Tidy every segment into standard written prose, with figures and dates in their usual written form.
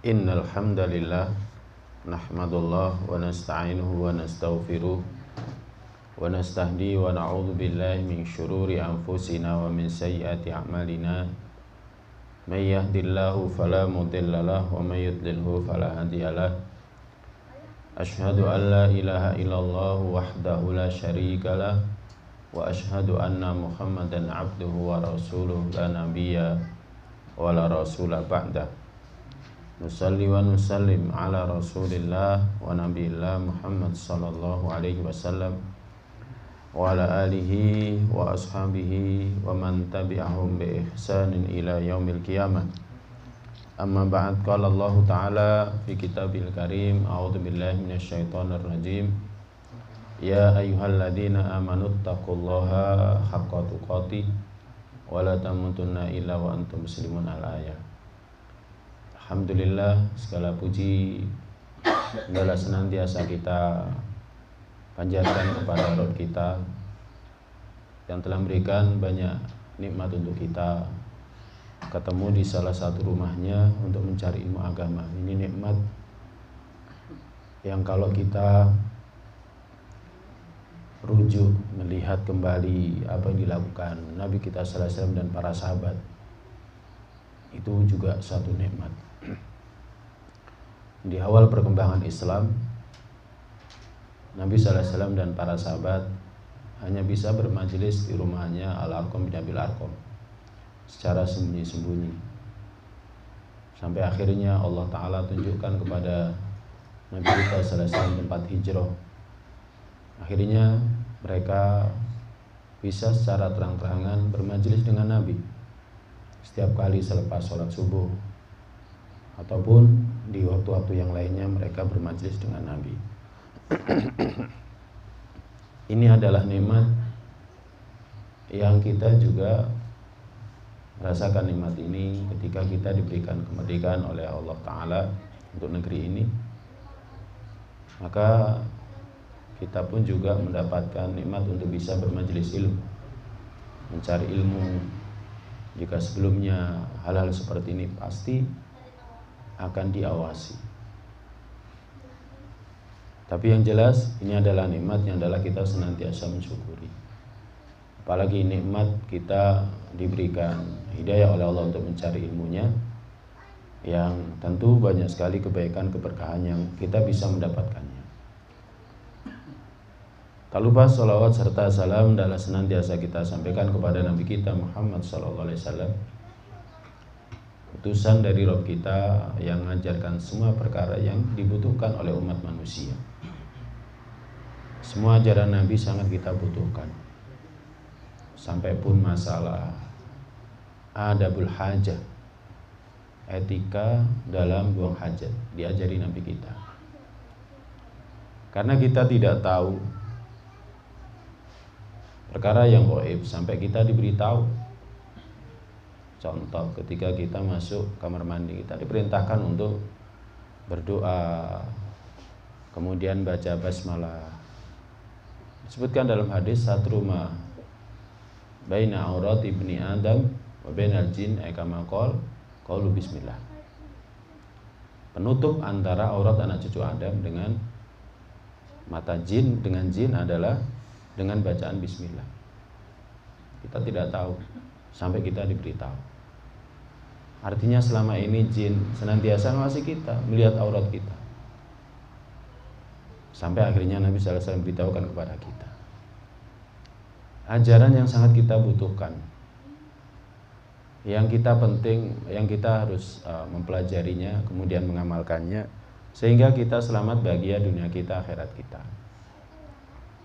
Innal hamdalillah nahmadullah wa nasta'inuhu wa nastaghfiruh wa nastahdi wa na'udzu billahi min syururi anfusina wa min sayyiati a'malina may yahdihillahu fala mudhillalah wa may yudlilhu fala hadiyalah. Asyhadu an la ilaha illallah wahdahu la syarikalah wa asyhadu anna Muhammadan abduhu wa rasuluh la nabiyya wa la rasula ba'dah. Nusalli wa nusallim ala rasulillah wa nabiyillah Muhammad sallallahu alaihi wasallam wa ala alihi wa ashabihi wa man tabi'ahum bi ihsanin ila yaumil qiyamah. Amma ba'd, qala Allah ta'ala fi kitabil karim, a'udzu billahi minasyaitonir rajim. Ya ayyuhalladzina amanu taqullaha haqqa tuqatih wa la tamutunna illa wa antum muslimun. Al-ayah. Alhamdulillah, segala puji adalah senantiasa kita panjatkan kepada Rabb kita yang telah memberikan banyak nikmat untuk kita. Ketemu di salah satu rumahnya untuk mencari ilmu agama. Ini nikmat yang kalau kita rujuk melihat kembali apa yang dilakukan Nabi kita sallallahu alaihi wasallam dan para sahabat, itu juga satu nikmat. Di awal perkembangan Islam, Nabi sallallahu alaihi wasallam dan para sahabat hanya bisa bermajelis di rumahnya Al-Arqam bin Abil Arqam secara sembunyi-sembunyi, sampai akhirnya Allah Ta'ala tunjukkan kepada Nabi kita sallallahu alaihi wasallam tempat hijrah. Akhirnya mereka bisa secara terang-terangan bermajelis dengan Nabi setiap kali selepas sholat subuh, ataupun di waktu-waktu yang lainnya mereka bermajelis dengan Nabi. Ini adalah nikmat yang kita juga merasakan nikmat ini ketika kita diberikan kemerdekaan oleh Allah Ta'ala untuk negeri ini. Maka kita pun juga mendapatkan nikmat untuk bisa bermajelis ilmu, mencari ilmu. Jika sebelumnya hal-hal seperti ini pasti akan diawasi. Tapi yang jelas ini adalah nikmat yang adalah kita senantiasa mensyukuri. Apalagi nikmat kita diberikan hidayah oleh Allah untuk mencari ilmunya, yang tentu banyak sekali kebaikan keberkahan yang kita bisa mendapatkannya. Tak lupa salawat serta salam adalah senantiasa kita sampaikan kepada Nabi kita Muhammad sallallahu alaihi wasallam, utusan dari Rabb kita yang mengajarkan semua perkara yang dibutuhkan oleh umat manusia. Semua ajaran Nabi sangat kita butuhkan, sampai pun masalah adabul hajat, etika dalam buang hajat, diajari Nabi kita. Karena kita tidak tahu perkara yang gaib sampai kita diberitahu. Contoh, ketika kita masuk kamar mandi, kita diperintahkan untuk berdoa, kemudian baca basmalah. Disebutkan dalam hadis, satruma baina aurat ibni Adam wa bainal jin kama qalu bismillah. Penutup antara aurat anak cucu Adam dengan mata jin, dengan jin adalah dengan bacaan bismillah. Kita tidak tahu sampai kita diberitahu. Artinya selama ini jin senantiasa mengawasi kita, melihat aurat kita, sampai akhirnya Nabi sallallahu alaihi wasallam beritahukan kepada kita ajaran yang sangat kita butuhkan, yang kita penting, yang kita harus mempelajarinya, kemudian mengamalkannya, sehingga kita selamat bahagia dunia kita, akhirat kita.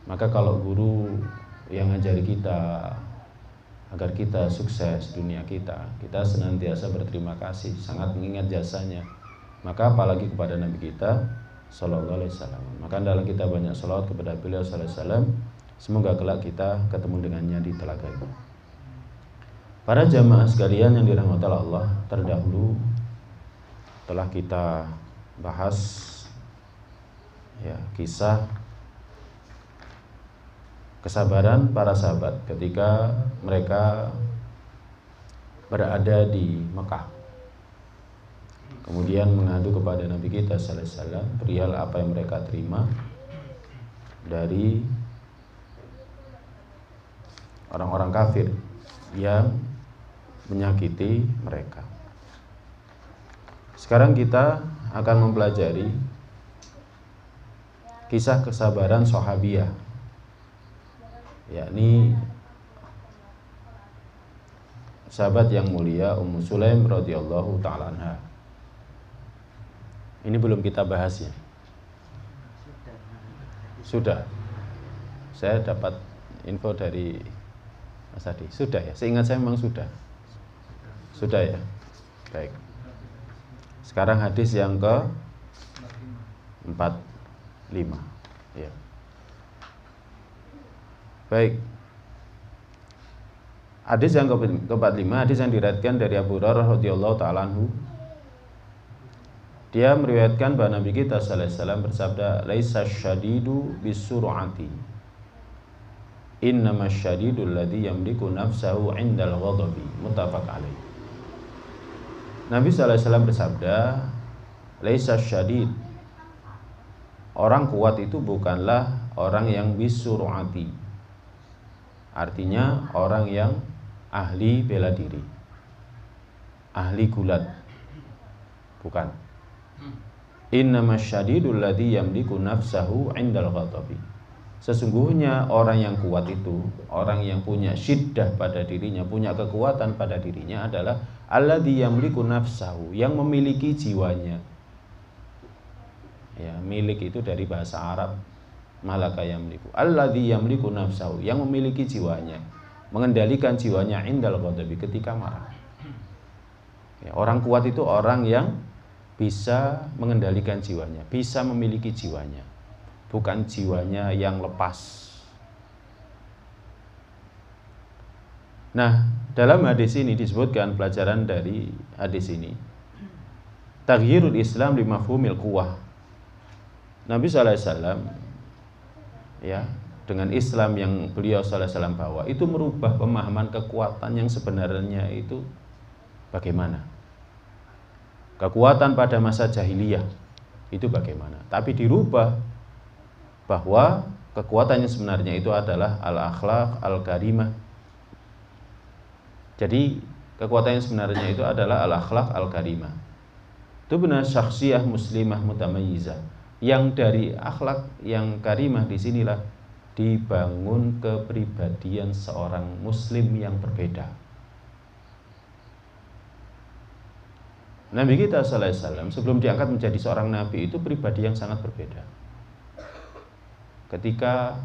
Maka kalau guru yang ngajari kita agar kita sukses dunia kita, kita senantiasa berterima kasih, sangat mengingat jasanya. Maka apalagi kepada Nabi kita sallallahu alaihi wasallam. Maka dalam kita banyak salawat kepada beliau sallallahu alaihi wasallam. Semoga kelak kita ketemu dengannya di telaga itu. Para jamaah sekalian yang dirahmati Allah, terdahulu telah kita bahas kisah kesabaran para sahabat ketika mereka berada di Mekah. kemudian mengadu kepada Nabi kita sallallahu alaihi wasallam perihal apa yang mereka terima dari orang-orang kafir yang menyakiti mereka. Sekarang kita akan mempelajari kisah kesabaran sahabiyah, yakni sahabat yang mulia Ummu Sulaim radhiyallahu ta'ala anha. Ini belum kita bahas ya? Sudah. Saya dapat info dari Mas Adi. Sudah ya? Seingat saya memang sudah. Sudah ya? Baik. Sekarang hadis yang ke 45 ya. Baik. Hadis yang ke-45, hadis yang diriwayatkan dari Abu Hurairah radhiyallahu ta'ala anhu. Dia meriwayatkan bahwa Nabi kita sallallahu alaihi wasallam bersabda, "Laisa syadidu bisur'ati. Innamas syadidul ladzi yamliku nafsahu 'indal ghadabi." Muttafaq alaih. Nabi sallallahu alaihi wasallam bersabda, "Laisa syadid." Orang kuat itu bukanlah orang yang bisur'ati. Artinya orang yang ahli bela diri, ahli gulat. Bukan. Innamas syadidul ladzi yamliku nafsahu 'indal ghadabi. Sesungguhnya orang yang kuat itu, orang yang punya syiddah pada dirinya, punya kekuatan pada dirinya adalah alladzi yamliku nafsahu, yang memiliki jiwanya. Ya, milik itu dari bahasa Arab malaka yamliku. Alladzi yamliku nafsahu, yang memiliki jiwanya, mengendalikan jiwanya indal ghadabi, ketika marah. Ya, orang kuat itu orang yang bisa mengendalikan jiwanya, bisa memiliki jiwanya, bukan jiwanya yang lepas. Nah, dalam hadis ini disebutkan pelajaran dari hadis ini, taghyirul Islam li mafhumil quwwah. Nabi sallallahu alaihi wasallam ya, dengan Islam yang beliau sallallahu alaihi wasallam bawa itu merubah pemahaman kekuatan yang sebenarnya itu bagaimana. Kekuatan pada masa jahiliyah itu bagaimana, tapi dirubah bahwa kekuatan yang sebenarnya itu adalah al-akhlaq al-karimah. Jadi kekuatan yang sebenarnya itu adalah al-akhlaq al-karimah. Itu benar syakhsiyah muslimah mutamayyizah, yang dari akhlak yang karimah disinilah dibangun kepribadian seorang muslim yang berbeda. Nabi kita sallallahu alaihi wasallam sebelum diangkat menjadi seorang nabi itu pribadi yang sangat berbeda. Ketika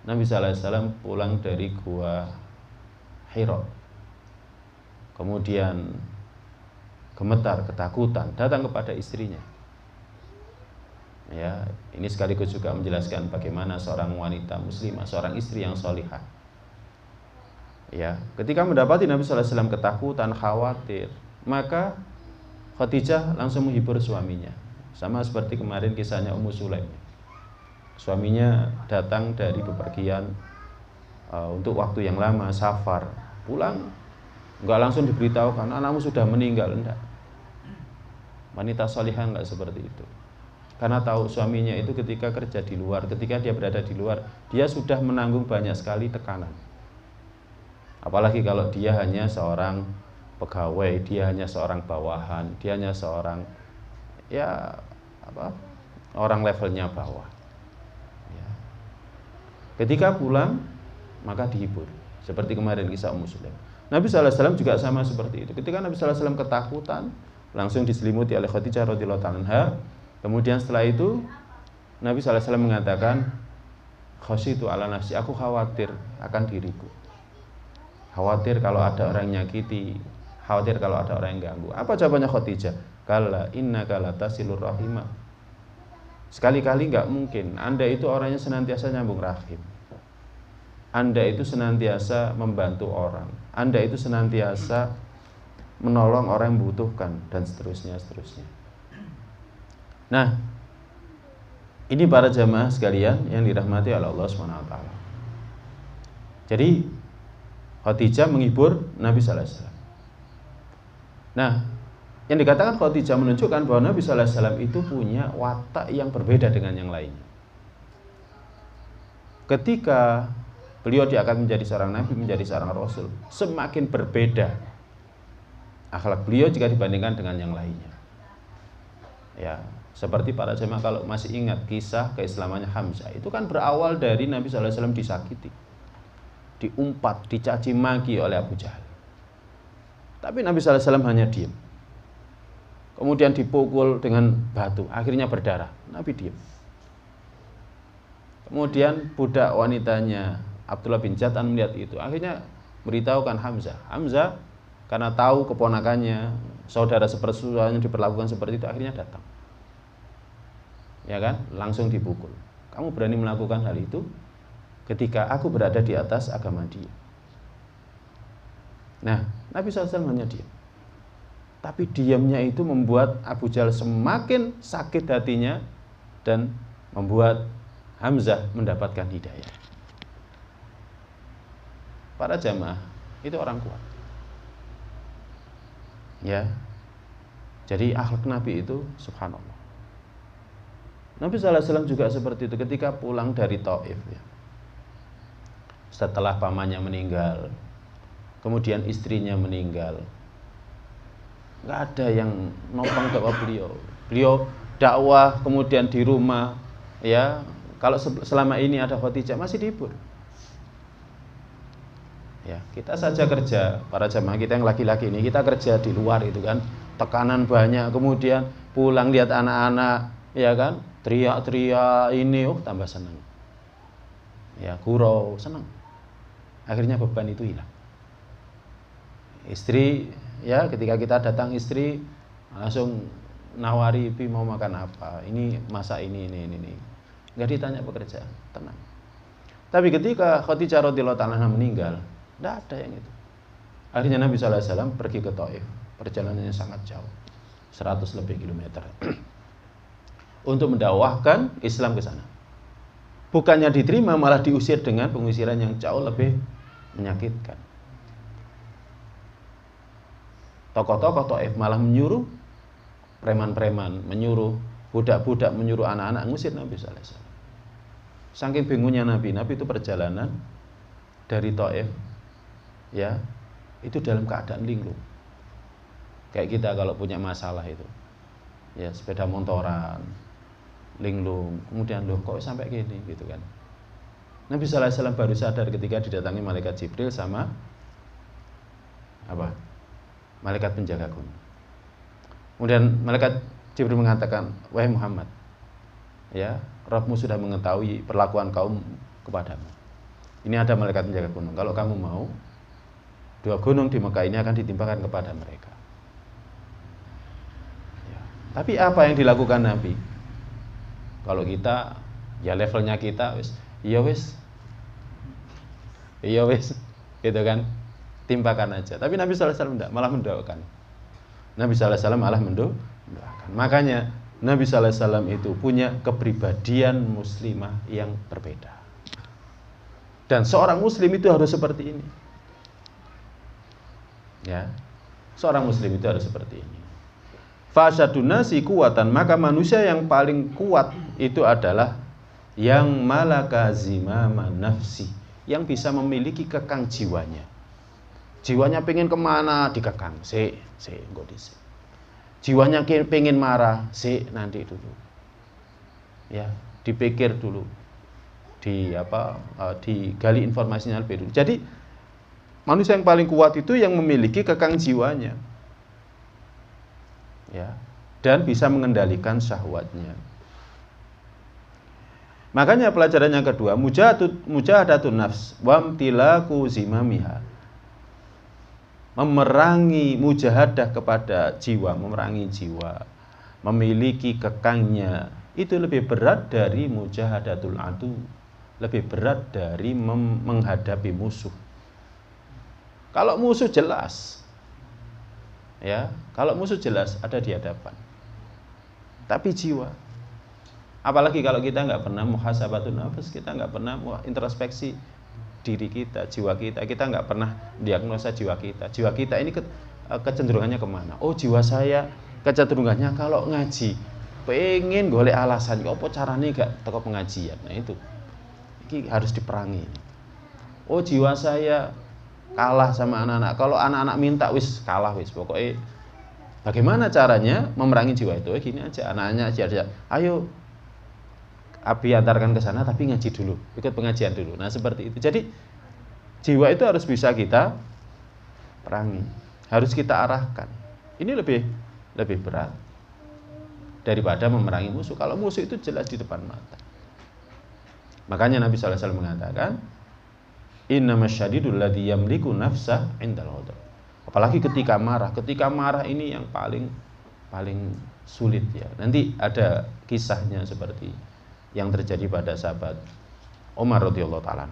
Nabi sallallahu alaihi wasallam pulang dari gua Hira, kemudian gemetar, ketakutan, datang kepada istrinya. Ya, ini sekaligus juga menjelaskan bagaimana seorang wanita muslimah, seorang istri yang sholihah. Ya, ketika mendapati Nabi sallallahu alaihi wasallam ketakutan, khawatir, maka Khadijah langsung menghibur suaminya. Sama seperti kemarin kisahnya Ummu Sulaim. Suaminya datang dari bepergian untuk waktu yang lama, safar, pulang enggak langsung diberitahukan anakmu sudah meninggal, enggak. Wanita sholihah enggak seperti itu. Karena tahu suaminya itu ketika kerja di luar, ketika dia berada di luar, dia sudah menanggung banyak sekali tekanan. Apalagi kalau dia hanya seorang pegawai, dia hanya seorang bawahan, dia hanya seorang orang levelnya bawah. Ya. Ketika pulang maka dihibur, seperti kemarin kisah Ummu Sulaim. Nabi sallallahu alaihi wasallam juga sama seperti itu. Ketika Nabi sallallahu alaihi wasallam ketakutan, langsung diselimuti oleh Khadijah radhiyallahu ta'ala anha. Kemudian setelah itu Nabi sallallahu alaihi wasallam mengatakan, khasyitu ala nafsi, aku khawatir akan diriku. Khawatir kalau ada orang yang nyakiti, khawatir kalau ada orang yang ganggu. Apa jawabannya Khadijah? Kalla innaka latasilur rahimah. Sekali-kali enggak mungkin. Anda itu orangnya senantiasa nyambung rahim. Anda itu senantiasa membantu orang. Anda itu senantiasa menolong orang yang membutuhkan, dan seterusnya. Nah, ini para jamaah sekalian yang dirahmati oleh Allah SWT. Jadi Khadijah menghibur Nabi sallallahu alaihi wasallam. Nah, Yang dikatakan Khadijah menunjukkan bahwa Nabi sallallahu alaihi wasallam itu punya watak yang berbeda dengan yang lainnya. Ketika beliau diangkat menjadi seorang nabi, menjadi seorang rasul, semakin berbeda akhlak beliau jika dibandingkan dengan yang lainnya. Ya, seperti para jemaah kalau masih ingat kisah keislamannya Hamzah, itu kan berawal dari Nabi sallallahu alaihi wasallam disakiti, diumpat, dicaci maki oleh Abu Jahal. Tapi Nabi sallallahu alaihi wasallam hanya diam. Kemudian dipukul dengan batu, akhirnya berdarah. Nabi diam. Kemudian budak wanitanya Abdullah bin Jad'an melihat itu, akhirnya beritahukan Hamzah. Hamzah karena tahu keponakannya, saudara sepersusuannya diperlakukan seperti itu, akhirnya datang. Ya kan? Langsung dipukul. Kamu berani melakukan hal itu ketika aku berada di atas agama dia. Nah, Nabi SAW hanya diam. Tapi diamnya itu membuat Abu Jahal semakin sakit hatinya dan membuat Hamzah mendapatkan hidayah. Para jamaah itu orang kuat. Ya. Jadi akhlak Nabi itu subhanallah. Nabi sallallahu alaihi wasallam juga seperti itu ketika pulang dari Taif ya. Setelah pamannya meninggal, kemudian istrinya meninggal. Nggak ada yang nopang dakwah beliau. Beliau dakwah kemudian di rumah, ya. Kalau selama ini ada Khadijah masih dihibur. Ya, kita saja kerja, para jamaah kita yang laki-laki ini, kita kerja di luar itu kan, tekanan banyak, kemudian pulang lihat anak-anak, ya kan, teriak-teriak ini, tambah senang. Ya, gurau, senang. Akhirnya beban itu hilang. Istri, ya ketika kita datang istri langsung nawari, "Pi mau makan apa? Ini masak ini." Enggak ditanya pekerjaan, tenang. Tapi ketika Khadijah radhiyallahu ta'ala meninggal, enggak ada yang itu. Akhirnya Nabi sallallahu alaihi wasallam pergi ke Taif. Perjalanannya sangat jauh. 100 lebih kilometer. Untuk mendakwahkan Islam ke sana. Bukannya diterima, malah diusir dengan pengusiran yang jauh lebih menyakitkan. Tokoh-tokoh Taif malah menyuruh preman-preman, menyuruh budak-budak, menyuruh anak-anak ngusir Nabi sallallahu alaihi wasallam. Saking bingungnya Nabi itu perjalanan dari Taif, ya, itu dalam keadaan linglung. Kayak kita kalau punya masalah itu, ya sepeda motoran, linglung, kemudian loh kok sampai gini gitu kan. Nabi sallallahu alaihi wasallam baru sadar ketika didatangi malaikat Jibril sama apa? Malaikat penjaga gunung. Kemudian malaikat Jibril mengatakan, "Wahai Muhammad, ya, Rabbmu sudah mengetahui perlakuan kaum kepadamu. Ini ada malaikat penjaga gunung. Kalau kamu mau, 2 gunung di Mekah ini akan ditimpakan kepada mereka." Ya. Tapi apa yang dilakukan Nabi? Kalau kita, ya levelnya kita, iya wis, gitu kan, timpakan aja. Tapi Nabi sallallahu alaihi wasallam enggak, malah mendoakan. Nabi sallallahu alaihi wasallam malah mendoakan. Makanya Nabi sallallahu alaihi wasallam itu punya kepribadian muslimah yang berbeda. Dan seorang muslim itu harus seperti ini. Ya. Seorang muslim itu harus seperti ini. Fasyadun nasi kuwatan, maka manusia yang paling kuat itu adalah yang malaka zimama nafsi, yang bisa memiliki kekang jiwanya. Jiwanya pengen kemana, dikekang, engko dhisik. Jiwanya pengen marah, nanti dulu. Ya, dipikir dulu. Digali informasinya lebih dulu. Jadi manusia yang paling kuat itu yang memiliki kekang jiwanya. Ya, dan bisa mengendalikan syahwatnya. Makanya pelajaran yang kedua, mujahadatun nafs wamtilaku zimamiha. Memerangi mujahadah kepada jiwa, memerangi jiwa, memiliki kekangnya, itu lebih berat dari mujahadatul adu, lebih berat dari menghadapi musuh. Kalau musuh jelas, ya, kalau musuh jelas ada di hadapan. Tapi jiwa, apalagi kalau kita nggak pernah muhasabatun nafs, kita nggak pernah introspeksi diri kita, jiwa kita nggak pernah diagnosa jiwa kita. Jiwa kita ini kecenderungannya kemana? Oh, jiwa saya kecenderungannya kalau ngaji pengen golek alasan, apa carane gak teko pengajian. Nah itu ini harus diperangi. Oh, jiwa saya kalah sama anak-anak. Kalau anak-anak minta wis kalah wis. Pokoknya bagaimana caranya memerangi jiwa itu? Gini aja, anak-anak aja, ayo Abi antarkan ke sana tapi ngaji dulu, ikut pengajian dulu. Nah seperti itu. Jadi jiwa itu harus bisa kita perangi, harus kita arahkan. Ini lebih berat daripada memerangi musuh. Kalau musuh itu jelas di depan mata. Makanya Nabi SAW mengatakan, Innamasyaddidul ladzi yamliku nafsah indal ghadab. Apalagi ketika marah. Ketika marah ini yang paling sulit ya. Nanti ada kisahnya seperti yang terjadi pada sahabat Umar radhiyallahu taala.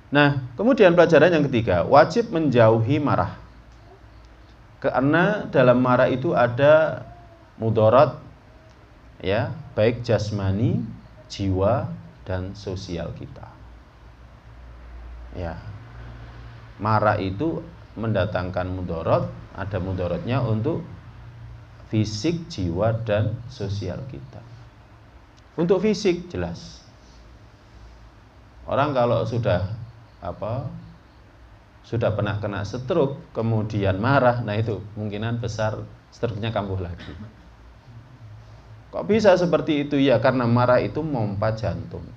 Nah, kemudian pelajaran yang ketiga, wajib menjauhi marah. Karena dalam marah itu ada mudarat ya, baik jasmani, jiwa dan sosial kita. Ya. Marah itu mendatangkan mudarat, ada mudaratnya untuk fisik, jiwa dan sosial kita. Untuk fisik jelas. Orang kalau sudah pernah kena stroke kemudian marah, nah itu kemungkinan besar stroke-nya kambuh lagi. Kok bisa seperti itu? Ya karena marah itu mompa jantung.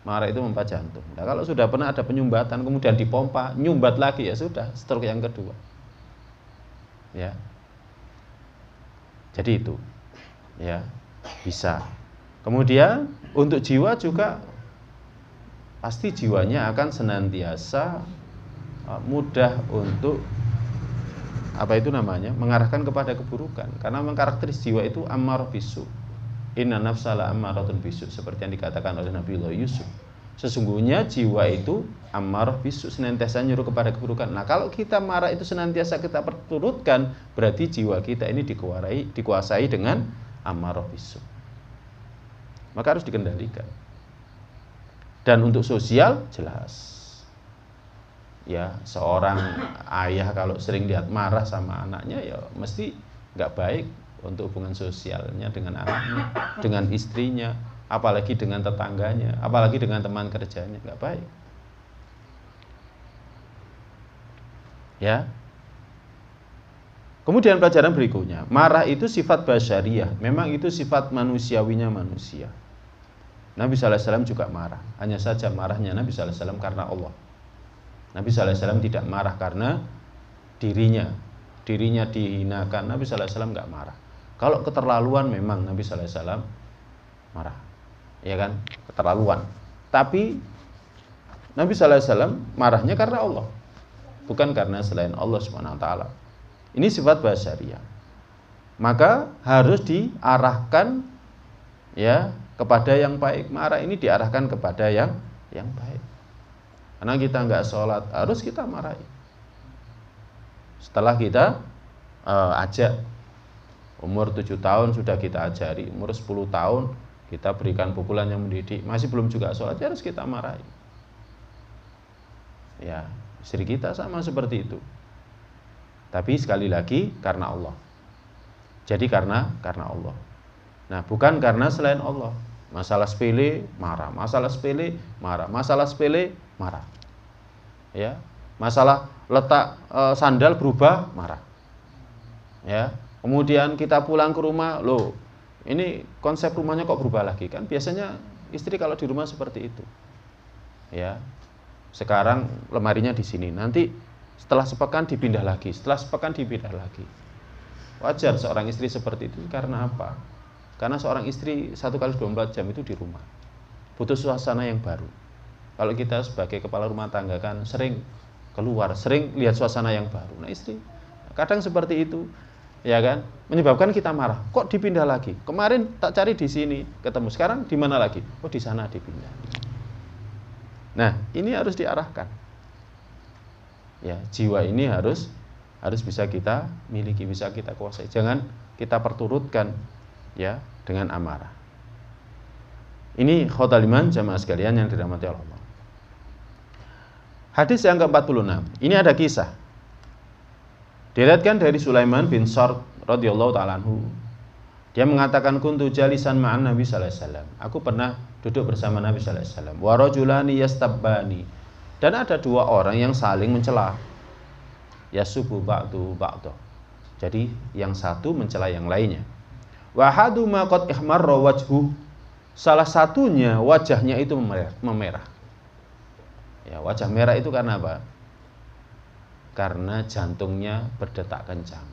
Marah itu mompa jantung. Nah, kalau sudah pernah ada penyumbatan kemudian dipompa, nyumbat lagi ya sudah stroke yang kedua. Ya. Jadi itu. Ya, bisa. Kemudian untuk jiwa juga pasti jiwanya akan senantiasa mudah untuk mengarahkan kepada keburukan, karena mengkarakteris jiwa itu ammarah bisu. Inna nafsala ammaratun bisu, seperti yang dikatakan oleh Nabiullah Yusuf. Sesungguhnya jiwa itu ammarah bisu, senantiasa nyuruh kepada keburukan. Nah, kalau kita marah itu senantiasa kita perturutkan, berarti jiwa kita ini dikuasai dengan ammarah bisu. Maka harus dikendalikan. Dan untuk sosial jelas. Ya, seorang ayah kalau sering lihat marah sama anaknya ya mesti nggak baik untuk hubungan sosialnya dengan anaknya, dengan istrinya, apalagi dengan tetangganya, apalagi dengan teman kerjanya, nggak baik. Ya. Kemudian pelajaran berikutnya, marah itu sifat basyariyah, memang itu sifat manusiawinya manusia. Nabi SAW juga marah. Hanya saja marahnya Nabi SAW karena Allah. Nabi SAW tidak marah karena dirinya dihinakan. Nabi SAW nggak marah. Kalau keterlaluan memang Nabi SAW marah, ya kan, keterlaluan. Tapi Nabi SAW marahnya karena Allah, bukan karena selain Allah SWT. Ini sifat basyariyah. Maka harus diarahkan ya kepada yang baik. Marah ini diarahkan kepada yang baik. Karena kita nggak sholat, harus kita marahi. Setelah kita ajak, umur 7 tahun sudah kita ajari, umur 10 tahun kita berikan pukulan yang mendidik, masih belum juga sholat, ya harus kita marahi. Ya, istri kita sama seperti itu. Tapi sekali lagi karena Allah. Jadi karena Allah. Nah, bukan karena selain Allah. Masalah sepele marah, masalah sepele marah, masalah sepele marah. Ya, masalah letak sandal berubah marah. Ya, kemudian kita pulang ke rumah, loh, ini konsep rumahnya kok berubah lagi, kan biasanya istri kalau di rumah seperti itu. Ya. Sekarang lemarinya di sini, nanti setelah sepekan dipindah lagi, setelah sepekan dipindah lagi. Wajar seorang istri seperti itu, karena apa? Karena seorang istri 1x24 jam itu di rumah, butuh suasana yang baru. Kalau kita sebagai kepala rumah tangga kan sering keluar, sering lihat suasana yang baru. Nah, istri kadang seperti itu, ya kan, menyebabkan kita marah. Kok dipindah lagi? Kemarin tak cari di sini, ketemu. Sekarang di mana lagi? Oh, di sana dipindah. Nah, ini harus diarahkan. Ya, jiwa ini harus bisa kita miliki, bisa kita kuasai. Jangan kita perturutkan ya dengan amarah. Ini khotal iman jamaah sekalian yang dirahmati Allah. Hadis yang ke-46. Ini ada kisah. Diriwayatkan dari Sulaiman bin Sard radhiyallahu taala anhu. Dia mengatakan kuntu jalisan ma'an Nabi sallallahu alaihi wasallam. Aku pernah duduk bersama Nabi sallallahu alaihi wasallam. Wa rajulani yastabbani. Dan ada dua orang yang saling mencela. Yasubu ba'du ba'du. Jadi yang satu mencela yang lainnya. Wa haduma qad ihmarra wajhu. Salah satunya wajahnya itu memerah. Ya, wajah merah itu karena apa? Karena jantungnya berdetak kencang.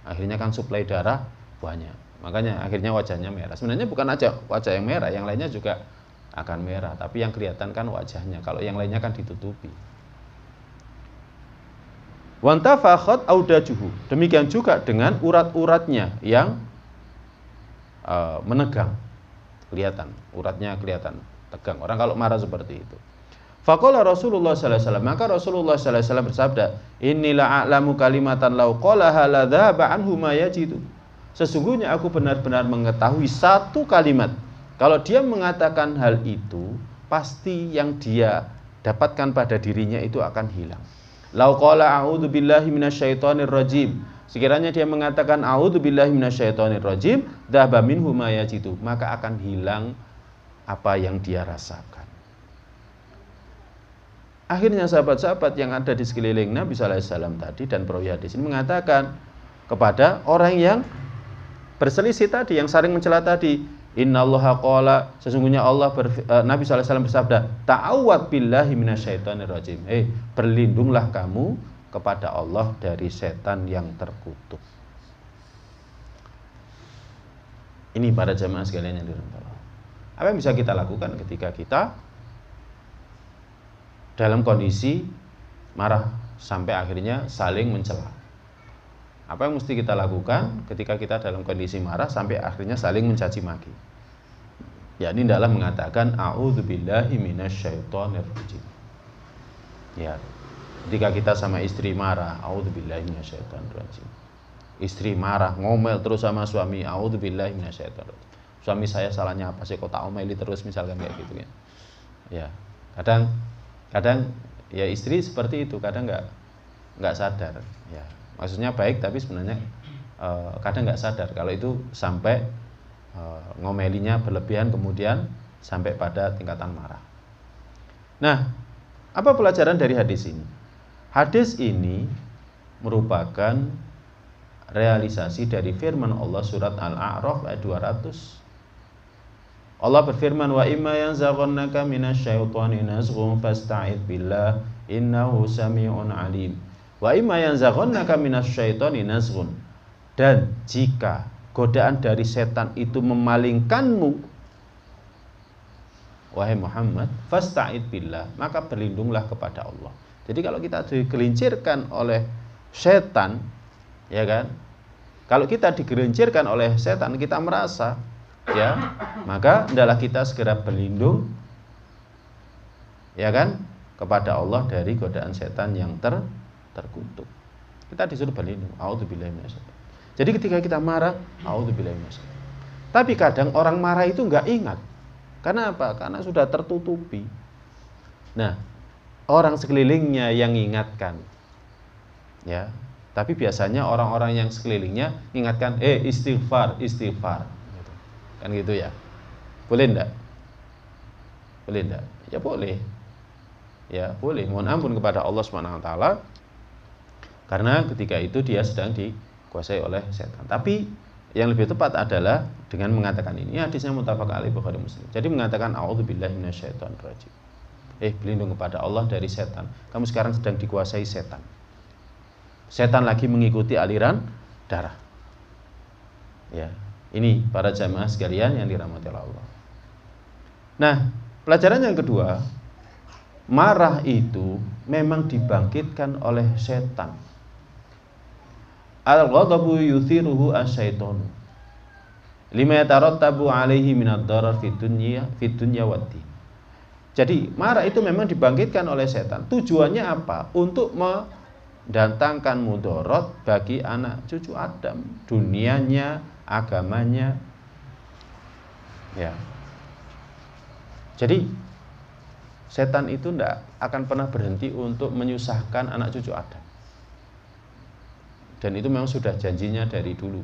Akhirnya kan suplai darah banyak. Makanya akhirnya wajahnya merah. Sebenarnya bukan aja wajah yang merah, yang lainnya juga akan merah. Tapi yang kelihatan kan wajahnya. Kalau yang lainnya kan ditutupi. Wantafakhat audajuhu. Demikian juga dengan urat-uratnya yang menegang. Kelihatan, uratnya kelihatan tegang. Orang kalau marah seperti itu. Faqala Rasulullah sallallahu alaihi wasallam, maka Rasulullah sallallahu alaihi wasallam bersabda, "Innila a'lamu kalimatan law qalaha la dhaba anhu ma yajidu." Sesungguhnya aku benar-benar mengetahui satu kalimat. Kalau dia mengatakan hal itu, pasti yang dia dapatkan pada dirinya itu akan hilang. Law qala a'udzu billahi minasyaitonir rajim. Sekiranya dia mengatakan a'udzu billahi minasyaitonir rajim, dhaba minhu ma yajidu, maka akan hilang apa yang dia rasakan. Akhirnya sahabat-sahabat yang ada di sekeliling Nabi sallallahu alaihi wasallam tadi dan perawi hadis ini mengatakan kepada orang yang berselisih tadi, yang saling mencela tadi, innallaha qala, sesungguhnya Nabi sallallahu alaihi wasallam bersabda, ta'awwad billahi minasyaitonir rajim. Berlindunglah kamu kepada Allah dari setan yang terkutuk. Ini para jamaah sekalian yang dirahmati Allah. Apa yang bisa kita lakukan ketika kita dalam kondisi marah sampai akhirnya saling mencela? Apa yang mesti kita lakukan ketika kita dalam kondisi marah sampai akhirnya saling mencaci maki? Ya, ini adalah mengatakan a'udzubillahi minasyaitonir rajim. Ya, ketika kita sama istri marah, a'udzubillahi minasyaitonir rajim. Istri marah, ngomel terus sama suami, a'udzubillahi minasyaitonir rajim. Suami saya salahnya apa sih kok tak omeli terus, misalkan kayak gitu kan. Ya, kadang ya istri seperti itu, kadang nggak sadar. Ya, maksudnya baik tapi sebenarnya kadang nggak sadar kalau itu sampai ngomelinya berlebihan kemudian sampai pada tingkatan marah. Nah, apa pelajaran dari hadis ini? Hadis ini merupakan realisasi dari firman Allah surat Al-A'raf ayat 200. Allah berfirman, wa imma yanzaghannaka minasyaitani nazghun fasta'id billah innahu sami'un alim. Wa imma yanzaghannaka minasyaitani nazghun. Dan jika godaan dari setan itu memalingkanmu, wahai Muhammad, fasta'id billah, maka berlindunglah kepada Allah. Jadi kalau kita digelincirkan oleh setan, ya kan? Kalau kita digelincirkan oleh setan, kita merasa, ya, maka hendaklah kita segera berlindung, ya kan, kepada Allah dari godaan setan yang terkutuk. Kita disuruh berlindung. A'udzubillahi minasyaitonir. Jadi ketika kita marah, a'udzubillahi minasyaitonir. Tapi kadang orang marah itu enggak ingat. Karena apa? Karena sudah tertutupi. Nah, orang sekelilingnya yang ingatkan. Ya. Tapi biasanya orang-orang yang sekelilingnya ingatkan, istighfar, istighfar. Kan gitu ya. Boleh enggak? Boleh enggak? Ya boleh. Ya, boleh. Mohon ampun kepada Allah Subhanahu wa taala karena ketika itu dia sedang dikuasai oleh setan. Tapi yang lebih tepat adalah dengan mengatakan ini. Hadisnya muttafaq alaih Bukhari Muslim. Jadi mengatakan a'udzubillahi minasyaitonir rajim. Berlindung kepada Allah dari setan. Kamu sekarang sedang dikuasai setan. Setan lagi mengikuti aliran darah. Ya. Ini para jamaah sekalian yang dirahmati Allah. Nah, pelajaran yang kedua, marah itu memang dibangkitkan oleh setan. Al-ghadabu yuthiruhu asyaitonu. Lima yatarattabu alaihi minad darar fid dunya wad din. Jadi, marah itu memang dibangkitkan oleh setan. Tujuannya apa? Untuk mendatangkan mudarat bagi anak cucu Adam, dunianya, agamanya. Ya. Jadi setan itu tidak akan pernah berhenti untuk menyusahkan anak cucu Adam. Dan itu memang sudah janjinya dari dulu.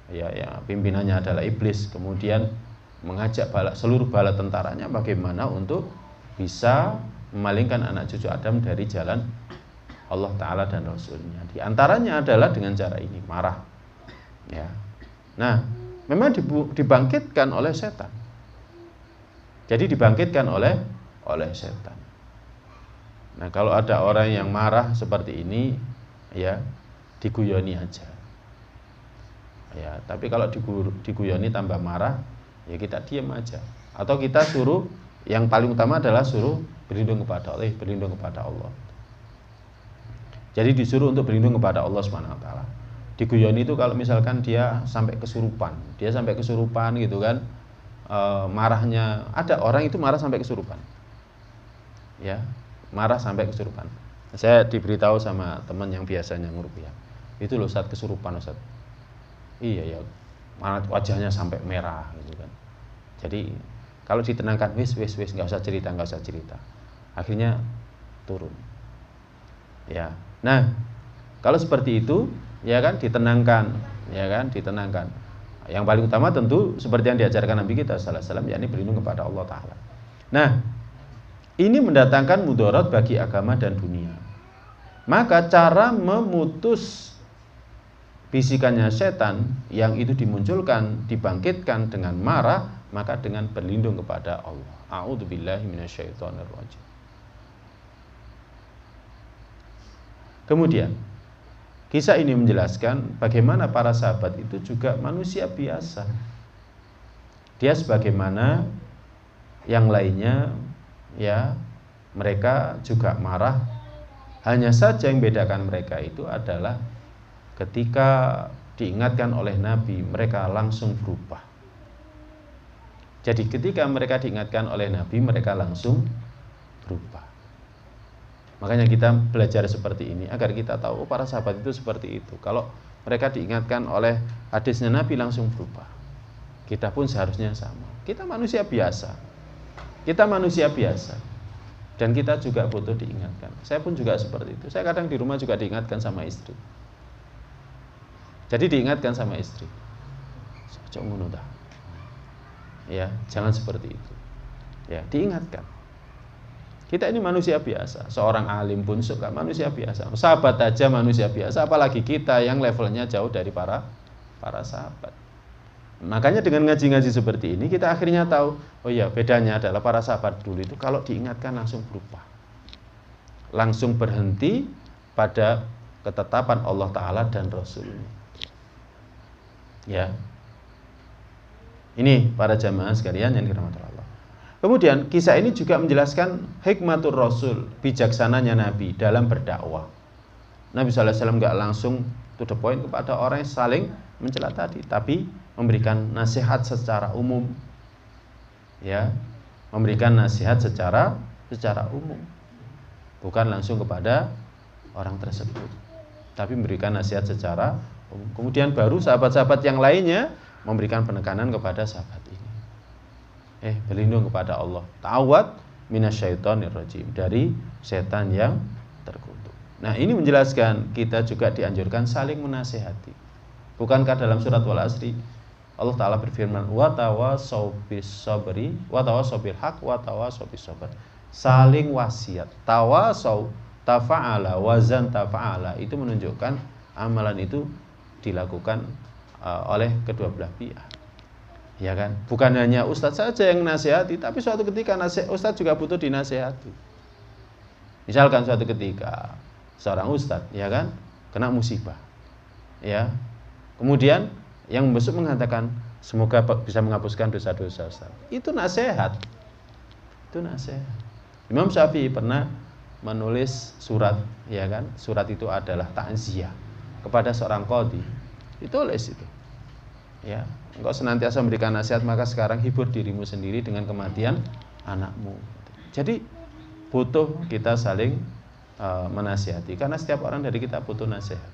Ya, pimpinannya adalah iblis, kemudian mengajak seluruh bala tentaranya bagaimana untuk bisa memalingkan anak cucu Adam dari jalan Allah Ta'ala dan Rasulnya. Di antaranya adalah dengan cara ini, marah. Ya. Nah, memang dibangkitkan oleh setan. Jadi dibangkitkan oleh setan. Nah, kalau ada orang yang marah seperti ini, ya diguyoni aja. Ya, tapi kalau diguyoni tambah marah, ya kita diam aja. Atau kita suruh, yang paling utama adalah suruh berlindung kepada Allah, berlindung kepada Allah. Jadi disuruh untuk berlindung kepada Allah Subhanahu wa taala. Diguyoni itu kalau misalkan dia sampai kesurupan gitu kan. Marahnya, ada orang itu marah sampai kesurupan. Ya, marah sampai kesurupan. Saya diberitahu sama teman yang biasanya nguruqyah. Itu loh Ustaz, kesurupan Ustaz. Iya ya, wajahnya sampai merah gitu kan. Jadi kalau ditenangkan, wis nggak usah cerita. Akhirnya turun. Ya. Nah, kalau seperti itu, ya kan ditenangkan. Yang paling utama tentu seperti yang diajarkan Nabi kita sallallahu alaihi wasallam, yakni berlindung kepada Allah Ta'ala. Nah, ini mendatangkan mudarat bagi agama dan dunia. Maka cara memutus bisikannya setan yang itu dimunculkan, dibangkitkan dengan marah, maka dengan berlindung kepada Allah. A'udzubillahi minasyaitonirrajim. Kemudian kisah ini menjelaskan bagaimana para sahabat itu juga manusia biasa. Dia sebagaimana yang lainnya, ya, mereka juga marah. Hanya saja yang membedakan mereka itu adalah ketika diingatkan oleh Nabi, mereka langsung berubah. Jadi ketika mereka diingatkan oleh Nabi, mereka langsung berubah. Makanya kita belajar seperti ini agar kita tahu para sahabat itu seperti itu. Kalau mereka diingatkan oleh hadisnya Nabi langsung berubah. Kita pun seharusnya sama. Kita manusia biasa. Dan kita juga butuh diingatkan. Saya pun juga seperti itu. Saya kadang di rumah juga diingatkan sama istri. Jadi diingatkan sama istri. Ya, jangan seperti itu. Ya, diingatkan. Kita ini manusia biasa. Seorang alim pun suka manusia biasa. Sahabat aja manusia biasa, apalagi kita yang levelnya jauh dari para sahabat. Makanya dengan ngaji-ngaji seperti ini kita akhirnya tahu, oh iya, bedanya adalah para sahabat dulu itu kalau diingatkan langsung berubah. Langsung berhenti pada ketetapan Allah Ta'ala dan Rasulnya. Ya. Ini para jamaah sekalian yang dirahmati Allah. Kemudian kisah ini juga menjelaskan hikmatur Rasul, bijaksananya Nabi dalam berdakwah. Nabi SAW nggak langsung to the point kepada orang yang saling mencela tadi, tapi memberikan nasihat secara umum. Ya, memberikan nasihat secara umum. Bukan langsung kepada orang tersebut, tapi memberikan nasihat secara umum. Kemudian baru sahabat-sahabat yang lainnya memberikan penekanan kepada sahabat ini. Berlindung kepada Allah. Ta'awad minasyaitonirrajim, dari setan yang terkutuk. Nah, ini menjelaskan kita juga dianjurkan saling menasihati. Bukankah dalam surat Wal Asri Allah Ta'ala berfirman, wa tawassaw bis sabri wa tawassaw bil haq wa tawassaw bis sabr. Saling wasiat. Tawassaw, tafa'ala, wazan tafa'ala, itu menunjukkan amalan itu dilakukan oleh kedua belah pihak. Ya kan? Bukan hanya ustadz saja yang nasihati, tapi suatu ketika ustadz juga butuh dinasihati. Misalkan suatu ketika seorang ustadz, ya kan, kena musibah. Ya. Kemudian yang membesuk mengatakan, semoga bisa menghapuskan dosa-dosa ustadz. Itu nasihat. Imam Syafi'i pernah menulis surat, ya kan? Surat itu adalah ta'ziyah kepada seorang qadhi. Ditulis itu. Ya, engkau senantiasa memberikan nasihat, maka sekarang hibur dirimu sendiri dengan kematian anakmu. Jadi butuh kita saling menasihati, karena setiap orang dari kita butuh nasihat.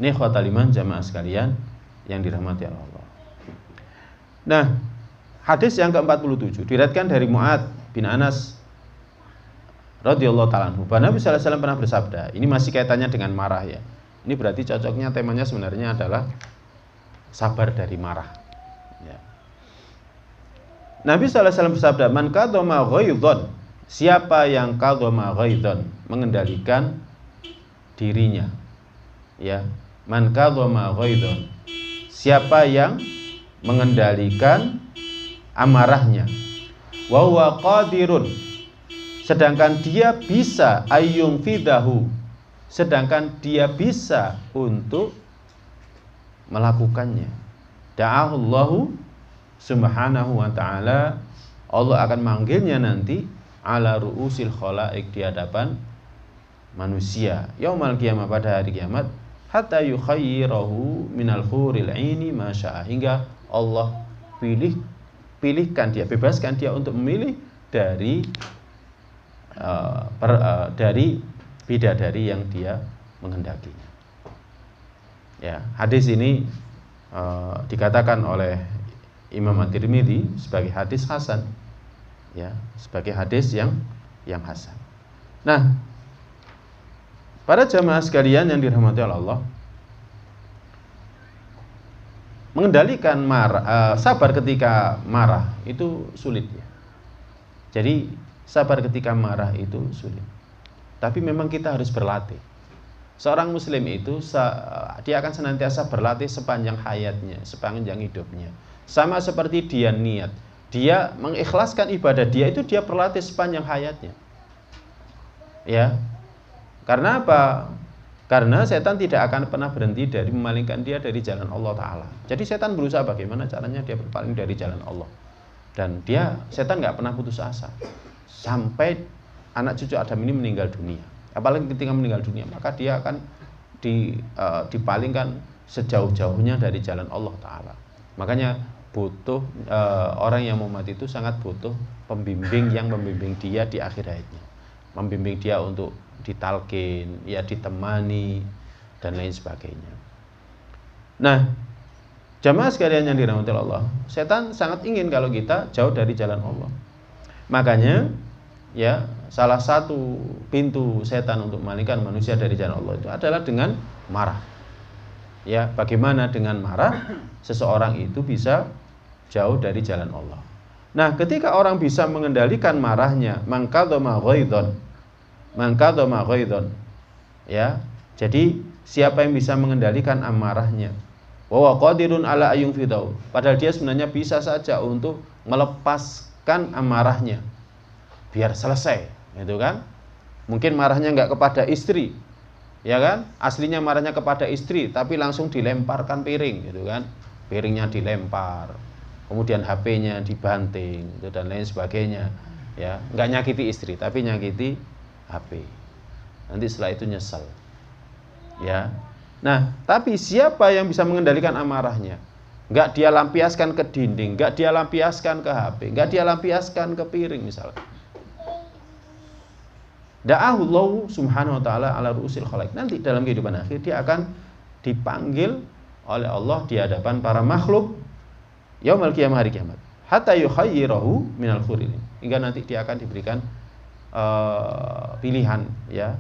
Ini ikhwatal iman jamaah sekalian yang dirahmati Allah. Nah, hadis yang ke-47 diriwayatkan dari Mu'adz bin Anas radhiyallahu ta'ala anhu. Nabi sallallahu alaihi wasallam pernah bersabda, ini masih kaitannya dengan marah ya. Ini berarti cocoknya temanya sebenarnya adalah sabar dari marah. Ya. Nabi SAW bersabda, man kadhama ghaidhan, siapa yang kadhama ghaidhan, mengendalikan dirinya. Ya, man kadhama ghaidhan, siapa yang mengendalikan amarahnya. Wa huwa qadirun, sedangkan dia bisa ayyung fidahu, sedangkan dia bisa untuk melakukannya. Da'ahullahu subhanahu wa ta'ala, Allah akan manggilnya nanti ala ru'usil khalaik, di hadapan manusia yaumal qiyamah, pada hari kiamat, hatta yukhayyirahu minal huril aini ma syaa, hingga Allah pilihkan dia, bebaskan dia untuk memilih dari bidadari yang dia menghendakinya. Ya, hadis ini dikatakan oleh Imam At-Tirmidzi sebagai hadis hasan. Ya, sebagai hadis yang hasan. Nah, para jamaah sekalian yang dirahmati Allah, mengendalikan sabar ketika marah itu sulit ya. Jadi sabar ketika marah itu sulit. Tapi memang kita harus berlatih. Seorang muslim itu dia akan senantiasa berlatih sepanjang hayatnya, sepanjang hidupnya. Sama seperti dia niat, dia mengikhlaskan ibadah dia itu dia berlatih sepanjang hayatnya. Ya. Karena apa? Karena setan tidak akan pernah berhenti dari memalingkan dia dari jalan Allah Ta'ala. Jadi setan berusaha bagaimana caranya dia berpaling dari jalan Allah. Dan setan nggak pernah putus asa sampai anak cucu Adam ini meninggal dunia. Apalagi ketika meninggal dunia, maka dia akan dipalingkan sejauh-jauhnya dari jalan Allah Ta'ala. Makanya butuh orang yang mau mati itu sangat butuh pembimbing yang membimbing dia di akhir hayatnya, membimbing dia untuk ditalkin, ya ditemani dan lain sebagainya. Nah, jamaah sekalian yang dirahmati Allah, setan sangat ingin kalau kita jauh dari jalan Allah. Makanya ya, salah satu pintu setan untuk memalingkan manusia dari jalan Allah itu adalah dengan marah. Ya, bagaimana dengan marah seseorang itu bisa jauh dari jalan Allah. Nah, ketika orang bisa mengendalikan marahnya, mangkadhama ghaidhan, ya. Jadi siapa yang bisa mengendalikan amarahnya, wa huwa qadirun ala ayyung fidahu, padahal dia sebenarnya bisa saja untuk melepaskan amarahnya biar selesai, gitu kan? Mungkin marahnya enggak kepada istri, ya kan? Aslinya marahnya kepada istri, tapi langsung dilemparkan piring, gitu kan? Piringnya dilempar, kemudian HP-nya dibanting, gitu, dan lain sebagainya. Ya, enggak nyakiti istri, tapi nyakiti HP. Nanti setelah itu nyesel. Ya. Nah, tapi siapa yang bisa mengendalikan amarahnya? Enggak dia lampiaskan ke dinding, enggak dia lampiaskan ke HP, enggak dia lampiaskan ke piring misalnya. Da'ahullahu subhanahu wa ta'ala ala ru'usil khalaik. Nanti dalam kehidupan akhir dia akan dipanggil oleh Allah di hadapan para makhluk yaumul qiyamah, hari kiamat. Hatta yukhayyirahu minal khuril. Hingga nanti dia akan diberikan pilihan, ya,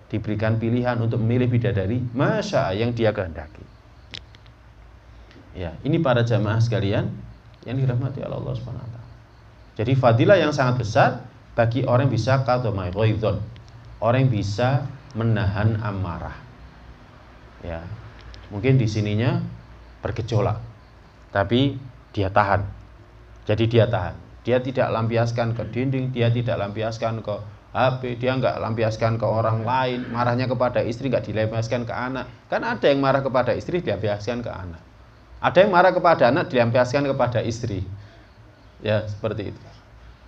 diberikan pilihan untuk memilih bidadari masya yang dia kehendaki. Ya, ini para jamaah sekalian yang dirahmati Allah Subhanahu wa taala. Jadi fadilah yang sangat besar bagi orang yang bisa kadhama ghaidhan, orang yang bisa menahan amarah. Ya, mungkin di sininya bergejolak, tapi dia tahan. Jadi dia tahan. Dia tidak lampiaskan ke dinding, dia tidak lampiaskan ke HP, dia nggak lampiaskan ke orang lain. Marahnya kepada istri nggak dilampiaskan ke anak. Kan ada yang marah kepada istri dilampiaskan ke anak. Ada yang marah kepada anak dilampiaskan kepada istri. Ya, seperti itu.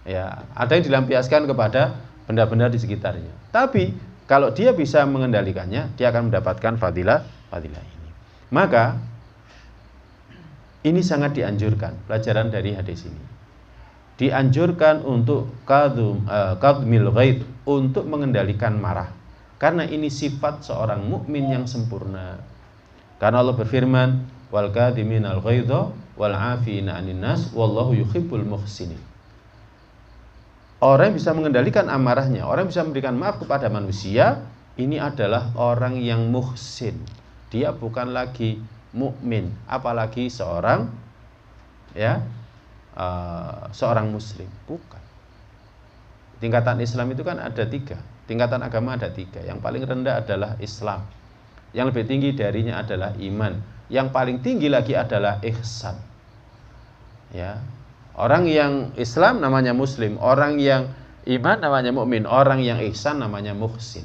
Ya, ada yang dilampiaskan kepada benda-benda di sekitarnya. Tapi kalau dia bisa mengendalikannya, dia akan mendapatkan fadilah ini. Maka ini sangat dianjurkan, pelajaran dari hadis ini. Dianjurkan untuk kadhmil ghaid, untuk mengendalikan marah. Karena ini sifat seorang mukmin yang sempurna. Karena Allah berfirman, wal kadhiminal ghaidha wal 'afina 'anil nas wallahu yuhibbul muhsinin. Orang yang bisa mengendalikan amarahnya, orang yang bisa memberikan maaf kepada manusia, ini adalah orang yang muhsin. dia bukan lagi mukmin, apalagi seorang seorang muslim. Bukan. Tingkatan Islam itu kan ada 3. Tingkatan agama ada 3. Yang paling rendah adalah Islam. Yang lebih tinggi darinya adalah iman. Yang paling tinggi lagi adalah ihsan. Ya. Orang yang Islam namanya muslim, orang yang iman namanya mukmin, orang yang ihsan namanya muhsin.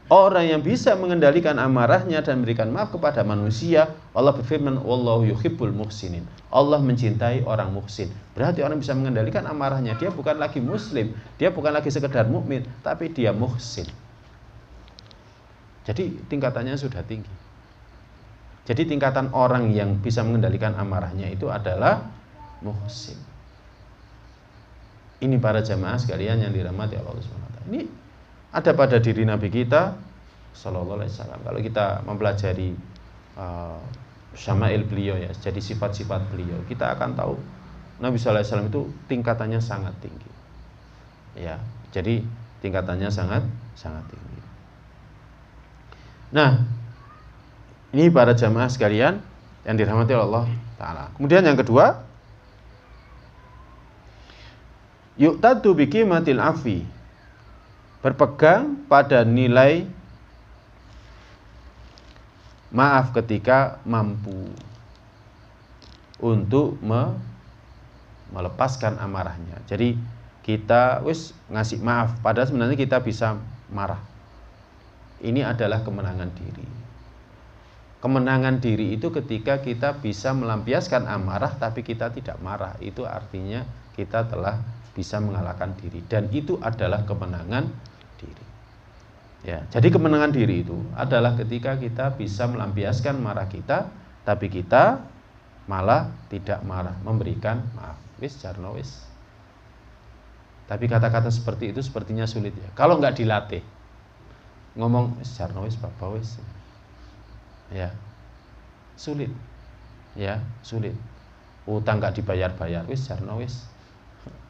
Orang yang bisa mengendalikan amarahnya dan memberikan maaf kepada manusia, Allah berfirman, wallahu yuhibbul muhsinin. Allah mencintai orang muhsin. Berarti orang bisa mengendalikan amarahnya, dia bukan lagi muslim, dia bukan lagi sekedar mukmin, tapi dia muhsin. Jadi tingkatannya sudah tinggi. Jadi tingkatan orang yang bisa mengendalikan amarahnya itu adalah muhsin. Ini para jamaah sekalian yang dirahmati Allah SWT. Ini ada pada diri Nabi kita Sallallahu Alaihi Wasallam. Kalau kita mempelajari syama'il beliau ya, jadi sifat-sifat beliau, kita akan tahu Nabi Sallallahu Alaihi Wasallam itu tingkatannya sangat tinggi. Ya, jadi tingkatannya sangat tinggi. Nah, ini para jamaah sekalian yang dirahmati Allah Ta'ala. Kemudian yang kedua, yu'tadu biqimatil afi, berpegang pada nilai maaf ketika mampu untuk melepaskan amarahnya. Jadi kita ngasih maaf, padahal sebenarnya kita bisa marah. Ini adalah kemenangan diri. Kemenangan diri itu ketika kita bisa melampiaskan amarah tapi kita tidak marah. Itu artinya kita telah bisa mengalahkan diri, dan itu adalah kemenangan diri. Ya, jadi kemenangan diri itu adalah ketika kita bisa melampiaskan marah kita, tapi kita malah tidak marah, memberikan maaf. Jarno. Tapi kata-kata seperti itu sepertinya sulit ya. Kalau nggak dilatih, ngomong jarno bapak ya sulit, ya sulit. Utang nggak dibayar-bayar, jarno.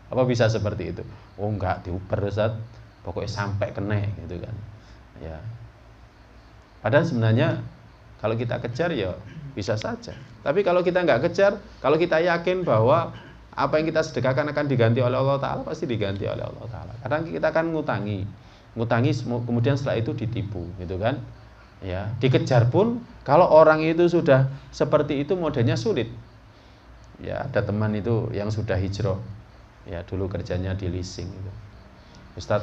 Apa bisa seperti itu? Oh enggak, diuber Ustaz, pokoknya sampai kena gitu kan. Ya. Padahal sebenarnya kalau kita kejar ya bisa saja. Tapi kalau kita enggak kejar, kalau kita yakin bahwa apa yang kita sedekahkan akan diganti oleh Allah Ta'ala, pasti diganti oleh Allah Ta'ala. Kadang kita akan ngutangi kemudian setelah itu ditipu gitu kan. Ya, dikejar pun kalau orang itu sudah seperti itu modelnya sulit. Ya, ada teman itu yang sudah hijrah. Ya, dulu kerjanya di leasing gitu. Ustaz,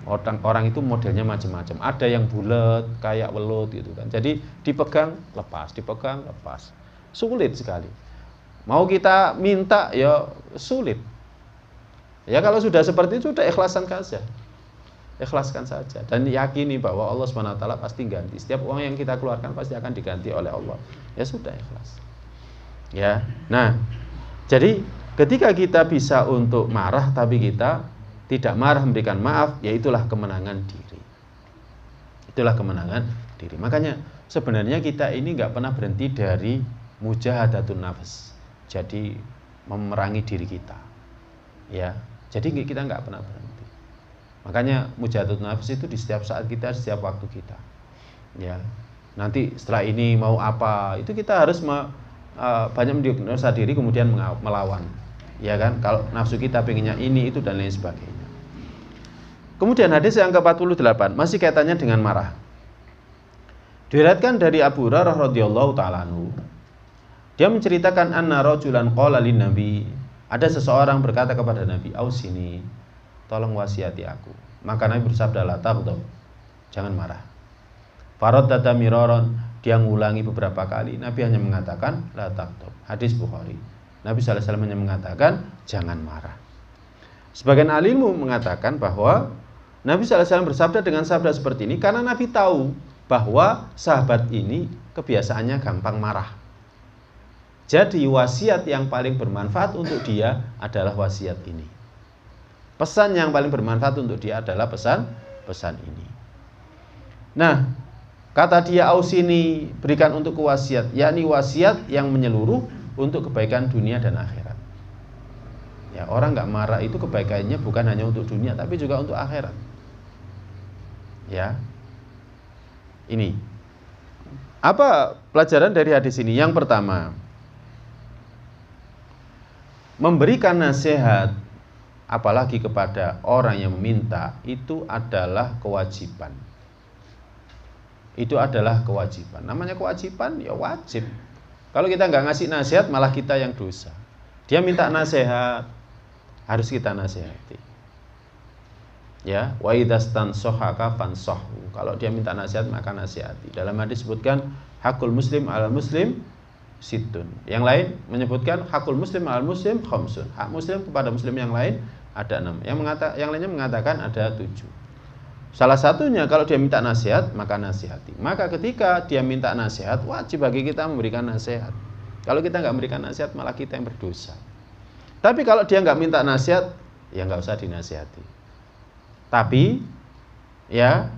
orang itu modelnya macam-macam. Ada yang bulat kayak welut gitu kan. Jadi dipegang lepas. Sulit sekali. Mau kita minta ya sulit. Ya kalau sudah seperti itu sudah ikhlaskan saja. Dan yakini bahwa Allah SWT pasti ganti. Setiap uang yang kita keluarkan pasti akan diganti oleh Allah. Ya sudah ikhlas. Ya. Nah, jadi ketika kita bisa untuk marah tapi kita tidak marah memberikan maaf, ya itulah kemenangan diri. Makanya sebenarnya kita ini nggak pernah berhenti dari mujahadatun nafs. Jadi memerangi diri kita. Ya, jadi kita nggak pernah berhenti. Makanya mujahadatun nafs itu di setiap saat kita, di setiap waktu kita. Ya, nanti setelah ini mau apa, itu kita harus banyak mendiagnosa diri kemudian melawan. Ya kan, kalau nafsu kita pengennya ini, itu dan lain sebagainya. Kemudian hadis yang ke-48 masih kaitannya dengan marah. Diriwayatkan dari Abu Hurairah radhiyallahu taala anhu. Dia menceritakan anna rajulan qala lin nabi, ada seseorang berkata kepada Nabi, "Ausini, tolong wasiati aku." Maka Nabi bersabda, "La taghdab." Jangan marah. Faraddada miraran, dia ngulangi beberapa kali. Nabi hanya mengatakan, "La taghdab." Hadis Bukhari. Nabi sallallahu alaihi wasallam hanya mengatakan, "Jangan marah." Sebagian ahli ilmu mengatakan bahwa Nabi sallallahu alaihi wasallam bersabda dengan sabda seperti ini karena Nabi tahu bahwa sahabat ini kebiasaannya gampang marah. Jadi wasiat yang paling bermanfaat untuk dia adalah wasiat ini. Pesan yang paling bermanfaat untuk dia adalah pesan ini. Nah, kata dia ausini, berikan untuk wasiat, yakni wasiat yang menyeluruh untuk kebaikan dunia dan akhirat. Ya, orang nggak marah itu kebaikannya bukan hanya untuk dunia, tapi juga untuk akhirat. Ya, ini Apa pelajaran dari hadis ini? Yang pertama, memberikan nasihat apalagi kepada orang yang meminta itu adalah kewajiban. Itu adalah kewajiban. Namanya kewajiban ya wajib. Kalau kita nggak ngasih nasihat malah kita yang dosa. Dia minta nasihat, harus kita nasihati. Ya, wa idastansohaka fansohu. Kalau dia minta nasihat maka nasihati. Dalam hadis disebutkan hakul muslim ala muslim situn. Yang lain menyebutkan hakul muslim al muslim khamsun. Hak muslim kepada muslim yang lain ada 6. Yang lainnya mengatakan ada 7. Salah satunya kalau dia minta nasihat maka nasihati. Maka ketika dia minta nasihat wajib bagi kita memberikan nasihat. Kalau kita nggak memberikan nasihat malah kita yang berdosa. Tapi kalau dia nggak minta nasihat ya nggak usah dinasihati. Tapi ya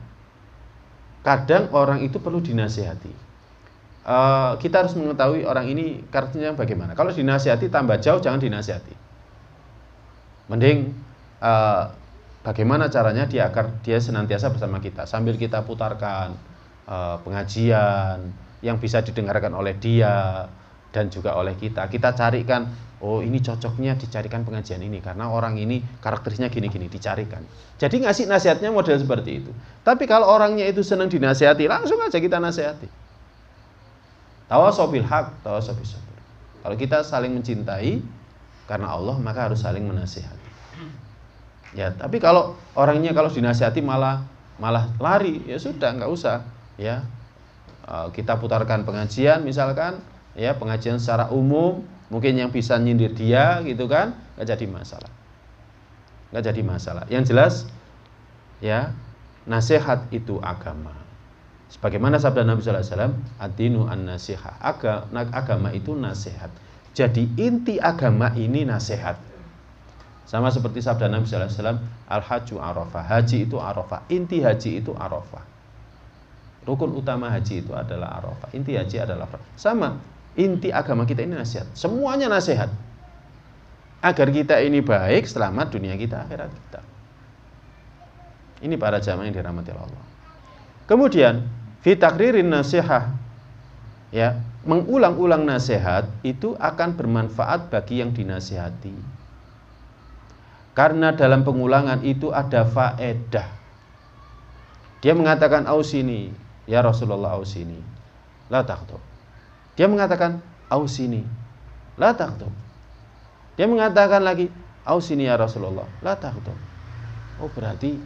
kadang orang itu perlu dinasihati. Kita harus mengetahui orang ini karakternya bagaimana. Kalau dinasihati tambah jauh jangan dinasihati. Mending bagaimana caranya dia agar dia senantiasa bersama kita sambil kita putarkan pengajian yang bisa didengarkan oleh dia dan juga oleh kita. Kita carikan, oh ini cocoknya dicarikan pengajian ini karena orang ini karakternya gini-gini, dicarikan. Jadi ngasih nasihatnya model seperti itu. Tapi kalau orangnya itu senang dinasihati, langsung aja kita nasihati. Tawasau bil haq, tawasau bis sabr. Kalau kita saling mencintai karena Allah, maka harus saling menasihati. Ya, tapi kalau orangnya kalau dinasihati malah lari, ya sudah nggak usah. Ya, kita putarkan pengajian misalkan, ya pengajian secara umum, mungkin yang bisa nyindir dia, gitu kan, nggak jadi masalah. Nggak jadi masalah. Yang jelas, ya nasihat itu agama. Sebagaimana sabda Nabi sallallahu alaihi wasallam, ad-dinu an-nasihah. Agama itu nasihat. Jadi inti agama ini nasihat. Sama seperti sabda Nabi sallallahu alaihi wasallam, al-hajju arafah. Haji itu arafah. Inti haji itu arafah. Rukun utama haji itu adalah arafah. Inti haji adalah arafah. Sama, inti agama kita ini nasihat. Semuanya nasihat. Agar kita ini baik, selamat dunia kita, akhirat kita. Ini para jamaah yang dirahmati Allah. Kemudian fi takririn nasihah, ya, mengulang-ulang nasihat itu akan bermanfaat bagi yang dinasihati. Karena dalam pengulangan itu ada faedah. Dia mengatakan ausini, ya Rasulullah ausini, la taqtub. Dia mengatakan ausini, la taqtub. Dia mengatakan lagi ausini ya Rasulullah, la taqtub. Oh berarti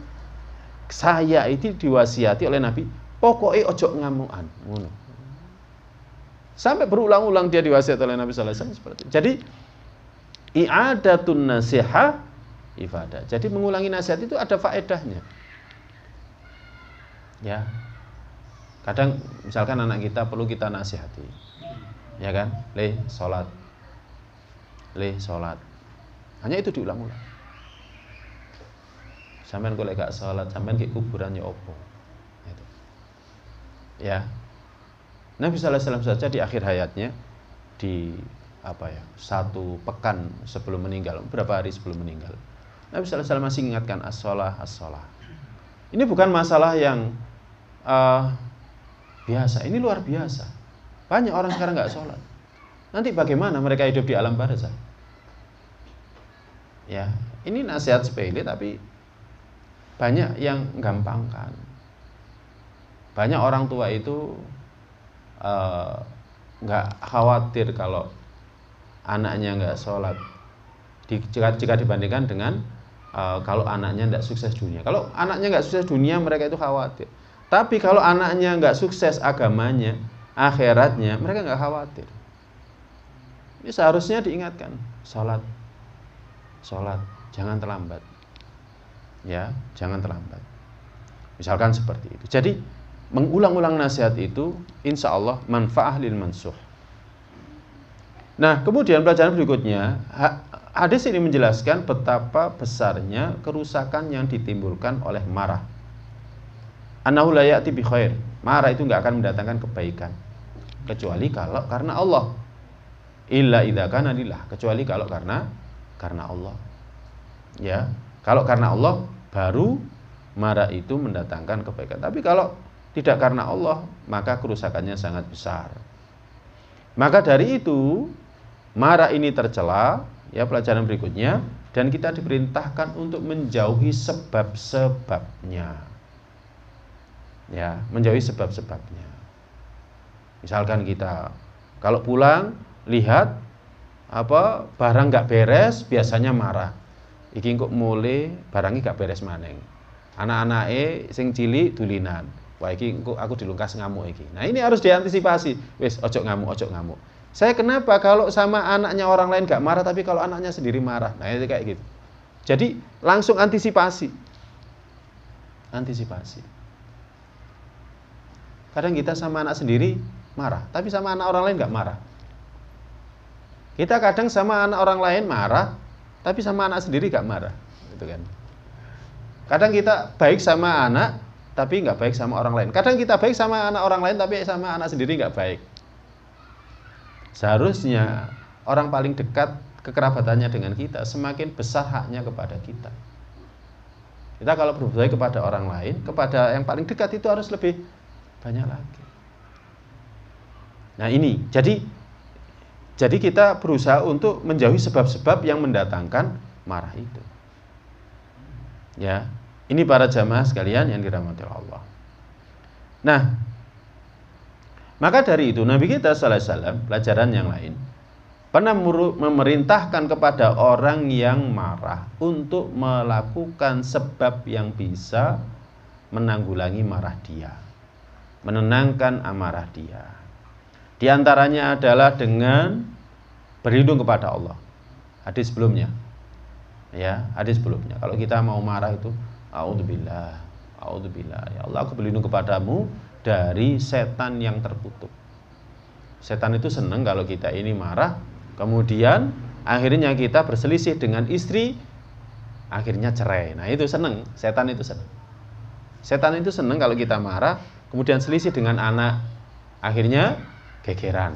saya itu diwasiati oleh Nabi, pokoknya ojo ngamukan, ngono. Sampai berulang-ulang dia diwasiati oleh Nabi sallallahu alaihi wasallam seperti itu. Jadi i'adatun nasihah ifadah. Jadi mengulangi nasihat itu ada faedahnya. Ya. Kadang misalkan anak kita perlu kita nasihati. Ya kan? Sholat. Hanya itu diulang-ulang. Sampean kok gak salat, sampean ke kuburan ya opo. Gitu. Ya. Nabi sallallahu alaihi wasallam saja di akhir hayatnya di 1 pekan sebelum meninggal, beberapa hari sebelum meninggal. Nabi sallallahu alaihi wasallam masih mengingatkan as-shalah. Ini bukan masalah yang biasa, ini luar biasa. Banyak orang sekarang enggak sholat. Nanti bagaimana mereka hidup di alam barzakh? Ya, ini nasihat sepele tapi banyak yang gampangkan. Banyak orang tua itu nggak khawatir kalau anaknya nggak sholat. Jika dibandingkan dengan kalau anaknya nggak sukses dunia. Kalau anaknya nggak sukses dunia mereka itu khawatir. Tapi kalau anaknya nggak sukses agamanya, akhiratnya, mereka nggak khawatir. Ini seharusnya diingatkan, sholat, jangan terlambat. Ya, jangan terlambat. Misalkan seperti itu. Jadi mengulang-ulang nasihat itu insya Allah manfaah lil mansuh. Nah, kemudian pelajaran berikutnya, hadis ini menjelaskan betapa besarnya kerusakan yang ditimbulkan oleh marah. Annahu la ya'ti bi khair. Marah itu enggak akan mendatangkan kebaikan kecuali kalau karena Allah. Illa idza kana lillah, kecuali kalau karena Allah. Ya, kalau karena Allah baru marah itu mendatangkan kebaikan. Tapi kalau tidak karena Allah, maka kerusakannya sangat besar. Maka dari itu, marah ini tercela, ya pelajaran berikutnya, dan kita diperintahkan untuk menjauhi sebab-sebabnya. Ya, menjauhi sebab-sebabnya. Misalkan kita kalau pulang lihat barang nggak beres, biasanya marah. Iki kok mulai barangnya nggak beres maneng. Anak-anake sing cilik dulinan. Wah iki kok aku dilungkas ngamuk iki. Nah, ini harus diantisipasi. Wis ojo ngamuk, ojo ngamuk. Saya kenapa kalau sama anaknya orang lain nggak marah, tapi kalau anaknya sendiri marah. Nah, itu kayak gitu. Jadi langsung antisipasi. Antisipasi. Kadang kita sama anak sendiri marah, tapi sama anak orang lain nggak marah. Kita kadang sama anak orang lain marah, tapi sama anak sendiri nggak marah, gitu kan? Kadang kita baik sama anak, tapi nggak baik sama orang lain. Kadang kita baik sama anak orang lain, tapi sama anak sendiri nggak baik. Seharusnya orang paling dekat kekerabatannya dengan kita, semakin besar haknya kepada kita. Kita kalau berbuat baik kepada orang lain, kepada yang paling dekat itu harus lebih banyak lagi. Nah ini, jadi kita berusaha untuk menjauhi sebab-sebab yang mendatangkan marah itu. Ya, ini para jamaah sekalian yang dirahmati Allah. Nah, maka dari itu Nabi kita sallallahu alaihi wasallam, pelajaran yang lain, pernah memerintahkan kepada orang yang marah untuk melakukan sebab yang bisa menanggulangi marah dia, menenangkan amarah dia. Di antaranya adalah dengan berlindung kepada Allah. Hadis sebelumnya. Ya, hadis sebelumnya. Kalau kita mau marah itu, a'udzubillah, a'udzubillah. Ya Allah, aku berlindung kepadamu dari setan yang terkutuk. Setan itu senang kalau kita ini marah, kemudian akhirnya kita berselisih dengan istri, akhirnya cerai. Nah, itu senang, setan itu senang. Setan itu senang kalau kita marah, kemudian selisih dengan anak, akhirnya gegeran,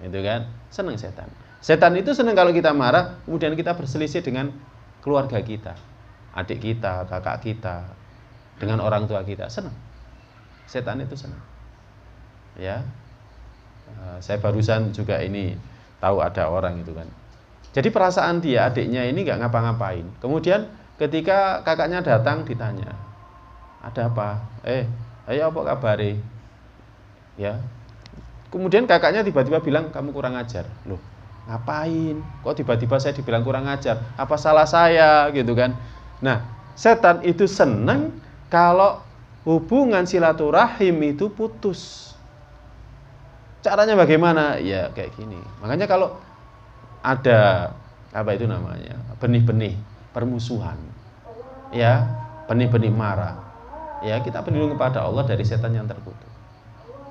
itu kan, senang setan. Setan itu senang kalau kita marah, kemudian kita berselisih dengan keluarga kita, adik kita, kakak kita, dengan orang tua kita, senang. Setan itu senang. Ya, saya barusan juga ini tahu ada orang itu kan. Jadi perasaan dia, adiknya ini nggak ngapa-ngapain. Kemudian ketika kakaknya datang ditanya, ada apa? Ayo apa kabare? Ya. Kemudian kakaknya tiba-tiba bilang, kamu kurang ajar. Loh, ngapain? Kok tiba-tiba saya dibilang kurang ajar? Apa salah saya? Gitu kan. Nah, setan itu senang kalau hubungan silaturahim itu putus. Caranya bagaimana? Ya kayak gini. Makanya kalau ada benih-benih permusuhan, ya, benih-benih marah, ya kita berlindung kepada Allah dari setan yang terkutuk.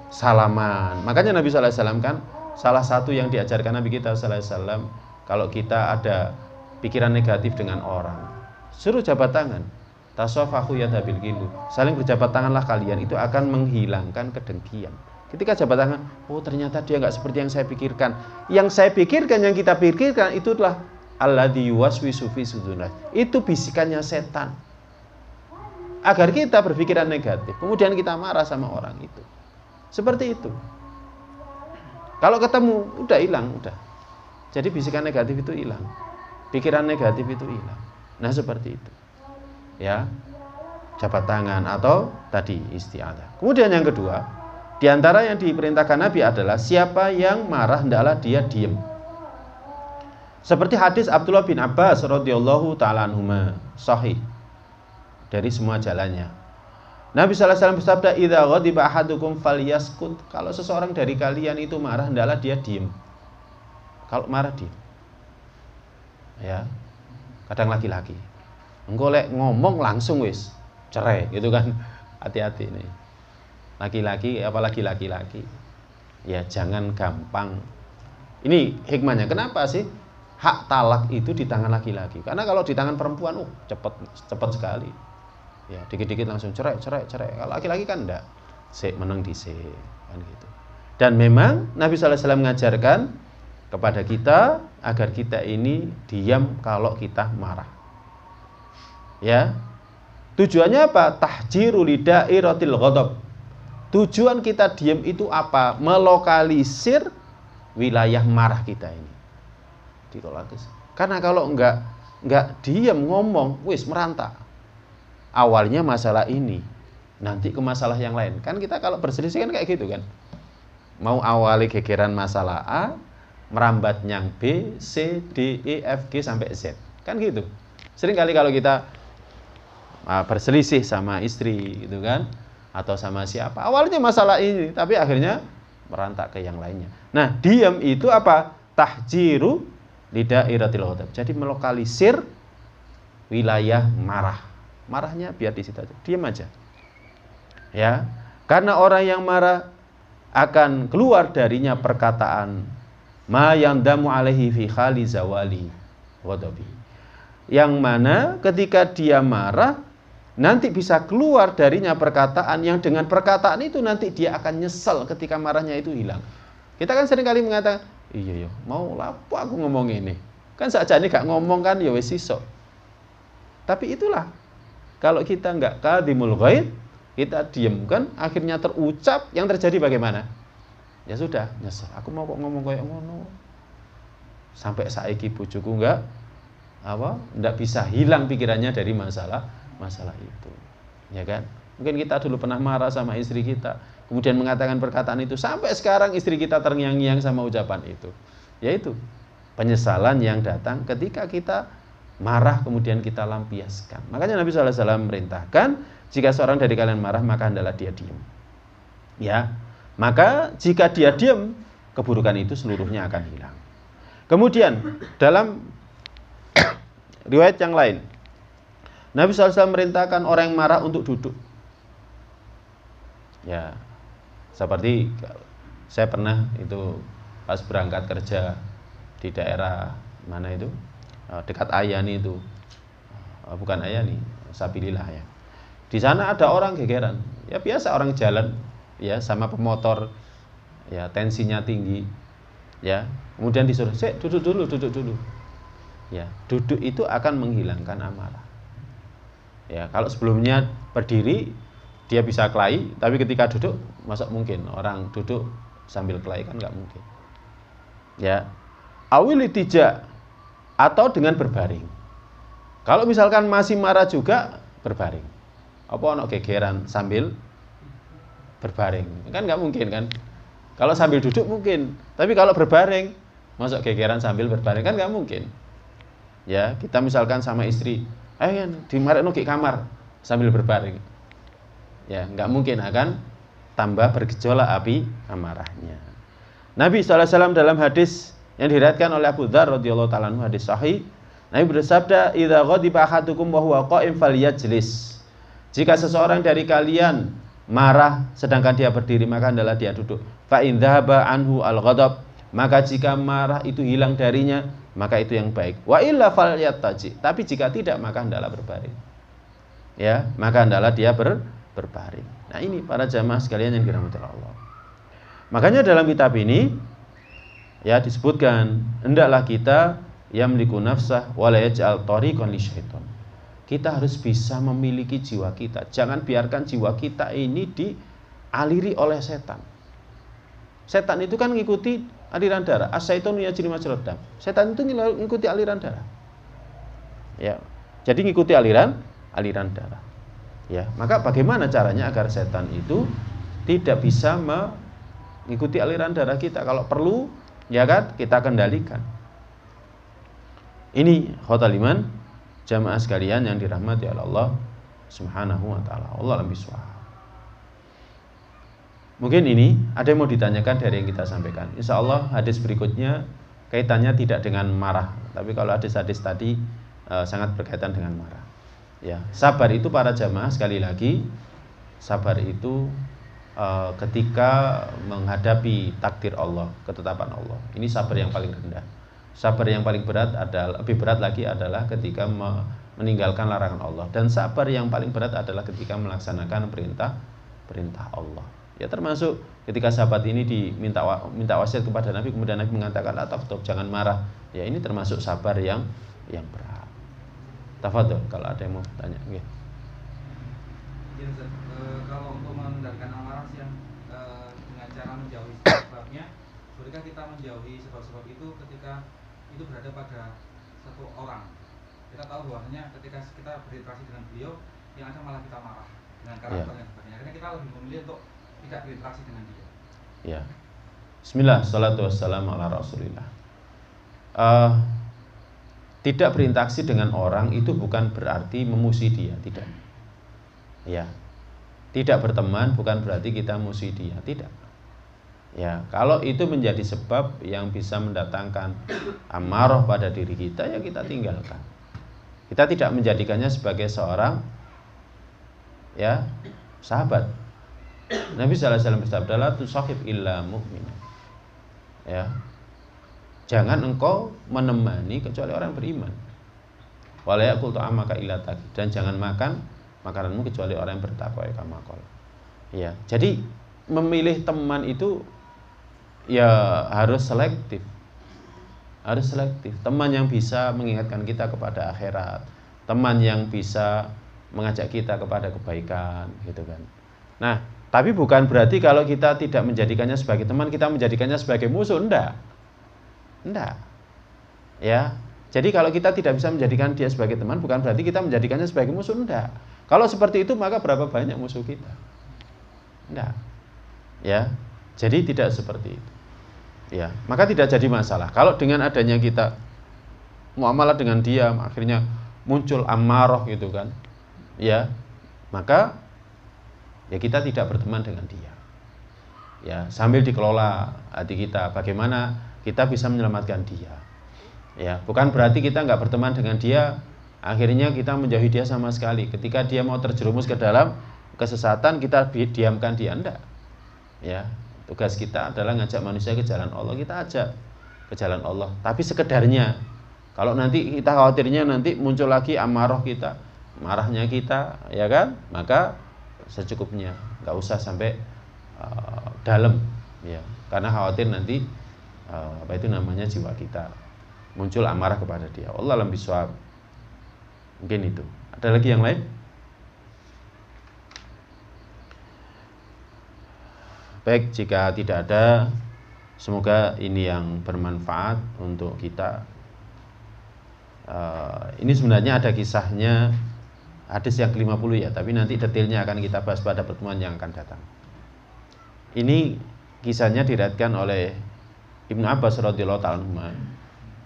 Salaman. Makanya Nabi sallallahu alaihi wasallam kan salah satu yang diajarkan Nabi kita sallallahu alaihi wasallam, kalau kita ada pikiran negatif dengan orang, suruh jabat tangan. Tasafahu yadhabil gilu. Saling berjabat tanganlah kalian, itu akan menghilangkan kedengkian. Ketika jabat tangan, oh ternyata dia enggak seperti yang saya pikirkan. Yang saya pikirkan, yang kita pikirkan itu adalah alladzi yuwaswisu fi sudurin. Itu bisikannya setan. Agar kita berpikiran negatif, kemudian kita marah sama orang itu. Seperti itu. Kalau ketemu, udah hilang, udah. Jadi bisikan negatif itu hilang. Pikiran negatif itu hilang. Nah, seperti itu. Ya. Jabat tangan atau tadi isti'adzah. Kemudian yang kedua, di antara yang diperintahkan Nabi adalah siapa yang marah hendaklah dia diam. Seperti hadis Abdullah bin Abbas radhiyallahu taala anhuma, sahih dari semua jalannya. Nabi sallallahu alaihi wasallam bersabda, "Idza ghadiba ahadukum falyaskut." Kalau seseorang dari kalian itu marah, hendaklah dia diam. Kalau marah diam. Ya. Kadang laki-laki. Engko lek ngomong langsung wis cerai, gitu kan. Hati-hati nih. Laki-laki, apalagi laki-laki. Ya, jangan gampang. Ini hikmahnya. Kenapa sih hak talak itu di tangan laki-laki? Karena kalau di tangan perempuan, cepat sekali. Ya, dikit-dikit langsung cerai. Kalau laki-laki kan enggak. Menang dhisik, kan gitu. Dan memang Nabi sallallahu alaihi wasallam mengajarkan kepada kita agar kita ini diam kalau kita marah. Ya. Tujuannya apa? Tahjiru lidairatil ghadab. Tujuan kita diam itu apa? Melokalisir wilayah marah kita ini. Karena kalau enggak diam ngomong, wis merantau. Awalnya masalah ini, nanti ke masalah yang lain. Kan kita kalau berselisih kan kayak gitu kan. Mau awali gegeran masalah A, merambat yang B, C, D, E, F, G sampai Z. Kan gitu. Sering kali kalau kita berselisih sama istri gitu kan, atau sama siapa, awalnya masalah ini, tapi akhirnya merantak ke yang lainnya. Nah, diam itu apa? Tahjiru lidairatil ghadab. Jadi melokalisir wilayah marah. Marahnya biar di situ aja, diam aja. Ya, karena orang yang marah akan keluar darinya perkataan ma yandamu alaihi fi khali zawali ghadabi. Yang mana ketika dia marah nanti bisa keluar darinya perkataan yang dengan perkataan itu nanti dia akan nyesel ketika marahnya itu hilang. Kita kan sering kali mengatakan, iya mau lapo aku ngomong ini. Kan sakjane gak ngomong kan ya wis iso. Tapi itulah, kalau kita nggak kadhimul ghaid, kita diamkan, akhirnya terucap, yang terjadi bagaimana? Ya sudah, nyesel. Aku mau kok ngomong kayak ngono. Sampai saiki bojoku nggak bisa hilang pikirannya dari masalah itu. Ya kan? Mungkin kita dulu pernah marah sama istri kita, kemudian mengatakan perkataan itu, sampai sekarang istri kita terngiang-ngiang sama ucapan itu. Yaitu penyesalan yang datang ketika kita marah kemudian kita lampiaskan. Makanya Nabi SAW merintahkan, jika seorang dari kalian marah maka hendaklah dia diam. Ya, maka jika dia diam, keburukan itu seluruhnya akan hilang. Kemudian dalam riwayat yang lain, Nabi SAW merintahkan orang yang marah untuk duduk. Ya, seperti saya pernah itu pas berangkat kerja di daerah mana itu, dekat Ayani itu, bukan Ayani, Sabilillah ya. Di sana ada orang gegeran, ya biasa orang jalan, ya sama pemotor, ya tensinya tinggi, ya. Kemudian disuruh, duduk dulu. Ya, duduk itu akan menghilangkan amarah. Ya, kalau sebelumnya berdiri dia bisa kelahi, tapi ketika duduk, masa mungkin orang duduk sambil kelahi, kan nggak mungkin. Ya, awil itija, atau dengan berbaring. Kalau misalkan masih marah juga, berbaring. Apa ono gegeran sambil berbaring? Kan nggak mungkin kan? Kalau sambil duduk mungkin, tapi kalau berbaring, masuk gegeran sambil berbaring kan nggak mungkin. Ya, kita misalkan sama istri, dimarekno ke kamar sambil berbaring. Ya, nggak mungkin, akan tambah bergejolak api amarahnya. Nabi SAW dalam hadis yang diriwayatkan oleh Abu Dzar radhiyallahu ta'ala anhu, hadis sahih, Nabi bersabda, "Idza ghadiba ahadukum wa huwa qa'im falyajlis." Jika seseorang dari kalian marah sedangkan dia berdiri, maka hendaklah dia duduk. Fa in dzahaba anhu al-ghadab, maka jika marah itu hilang darinya, maka itu yang baik. Wa illa falyattaji, tapi jika tidak maka hendaklah berbaring. Ya, maka hendaklah dia berbaring. Nah, ini para jamaah sekalian yang dirahmati Allah. Makanya dalam kitab ini ya disebutkan, hendaklah kita yamliku nafsah wa la yaj'al tariqan lisyaiton. Kita harus bisa memiliki jiwa kita. Jangan biarkan jiwa kita ini dialiri oleh setan. Setan itu kan ngikuti aliran darah. As-syaitonu yajri majrad dam. Setan itu ngikuti aliran darah. Ya. Jadi ngikuti aliran darah. Ya, maka bagaimana caranya agar setan itu tidak bisa mengikuti aliran darah kita? Kalau perlu, ya kan, kita kendalikan. Ini khotal iman jamaah sekalian yang dirahmati oleh Allah Subhanahu wa taala. Allah a'lam bishawab. Mungkin ini ada yang mau ditanyakan dari yang kita sampaikan. Insya Allah hadis berikutnya kaitannya tidak dengan marah, tapi kalau hadis-hadis tadi sangat berkaitan dengan marah. Ya, sabar itu para jamaah sekali lagi, sabar itu ketika menghadapi takdir Allah, ketetapan Allah. Ini sabar yang paling rendah. Sabar yang paling berat adalah, lebih berat lagi adalah ketika meninggalkan larangan Allah. Dan sabar yang paling berat adalah ketika melaksanakan perintah Allah. Ya, termasuk ketika sahabat ini minta wasiat kepada Nabi, kemudian Nabi mengatakan la taghdab, jangan marah. Ya, ini termasuk sabar yang berat. Tafadhol kalau ada yang mau tanya. Okay. Ya, kalau untuk mengendalikan amarah yang dengan cara menjauhi sebab-sebabnya, bolehkah kita menjauhi sebab-sebab itu ketika itu berada pada satu orang? Kita tahu bahwasanya ketika kita berinteraksi dengan beliau, yang ada malah kita marah dengan karakter dan sebagainya. Akhirnya kita lebih memilih untuk tidak berinteraksi dengan dia. Ya. Bismillah, salatu wassalamu ala rasulillah. Tidak berinteraksi dengan orang itu bukan berarti memusuhi dia, tidak. Ya. Tidak berteman bukan berarti kita musuhi dia, tidak. Ya, kalau itu menjadi sebab yang bisa mendatangkan amarah pada diri kita, ya kita tinggalkan. Kita tidak menjadikannya sebagai seorang sahabat. Nabi sallallahu alaihi wasallam bersabda, "La tusahib illa mu'min." Ya. Jangan engkau menemani kecuali orang beriman. Wala yaqul ta'amaka illa taqi, dan jangan makan makananmu kecuali orang yang bertakwa, ya kama qala. Ya, jadi memilih teman itu ya harus selektif. Harus selektif. Teman yang bisa mengingatkan kita kepada akhirat, teman yang bisa mengajak kita kepada kebaikan, gitu kan. Nah, tapi bukan berarti kalau kita tidak menjadikannya sebagai teman, kita menjadikannya sebagai musuh, enggak. Ya. Jadi kalau kita tidak bisa menjadikan dia sebagai teman, bukan berarti kita menjadikannya sebagai musuh, enggak. Kalau seperti itu, maka berapa banyak musuh kita? Enggak. Ya. Jadi tidak seperti itu. Ya, maka tidak jadi masalah. Kalau dengan adanya kita muamalah dengan dia, akhirnya muncul amarah gitu kan. Ya. Maka ya kita tidak berteman dengan dia. Ya, sambil dikelola hati kita, bagaimana kita bisa menyelamatkan dia. Ya, bukan berarti kita nggak berteman dengan dia, akhirnya kita menjauhi dia sama sekali. Ketika dia mau terjerumus ke dalam kesesatan, kita diamkan dia, enggak. Ya, tugas kita adalah ngajak manusia ke jalan Allah, kita ajak ke jalan Allah. Tapi sekedarnya, kalau nanti kita khawatirnya nanti muncul lagi amarah kita, marahnya kita, ya kan? Maka secukupnya, nggak usah sampai dalam, ya. Karena khawatir nanti jiwa kita muncul amarah kepada dia. Allah alam bisawab. Mungkin itu. Ada lagi yang lain? Baik, jika tidak ada, semoga ini yang bermanfaat untuk kita. Ini sebenarnya ada kisahnya, hadis yang ke-50 ya, tapi nanti detailnya akan kita bahas pada pertemuan yang akan datang. Ini kisahnya diriwayatkan oleh Ibnu Abbas radhiyallahu ta'ala anhu,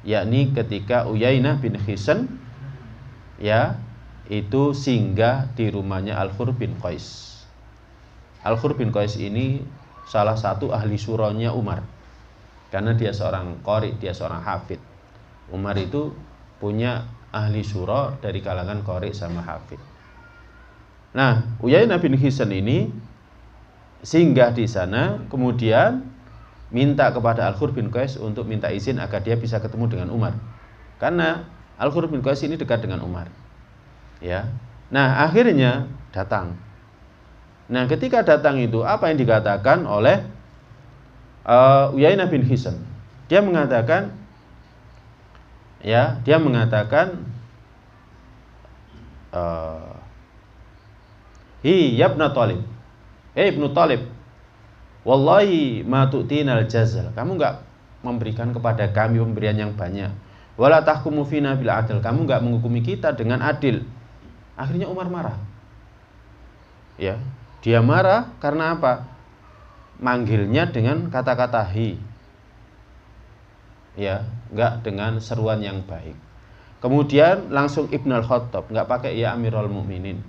yakni ketika Uyainah bin Hisn ya itu singgah di rumahnya Al-Khur bin Qais. Al-Khur bin Qais ini salah satu ahli surahnya Umar, karena dia seorang qari, dia seorang hafid. Umar itu punya ahli surah dari kalangan qari sama hafid. Nah, Uyainah bin Hisn ini singgah di sana, kemudian minta kepada Al-Khur bin Qais untuk minta izin agar dia bisa ketemu dengan Umar, karena Al-Khur bin Qais ini dekat dengan Umar. Ya. Nah, akhirnya datang. Nah, ketika datang itu apa yang dikatakan oleh Uyainah bin Hisn? Dia mengatakan hi yabna Talib. Ibnu Talib, wallahi ma tu'tinal jazal. Kamu enggak memberikan kepada kami pemberian yang banyak. Wala tahkumu fina bil adl. Kamu enggak menghukumi kita dengan adil. Akhirnya Umar marah. Ya, dia marah karena apa? Manggilnya dengan kata-kata hi. Ya, enggak dengan seruan yang baik. Kemudian langsung Ibnu Al-Khattab, enggak pakai ya Amirul Mukminin.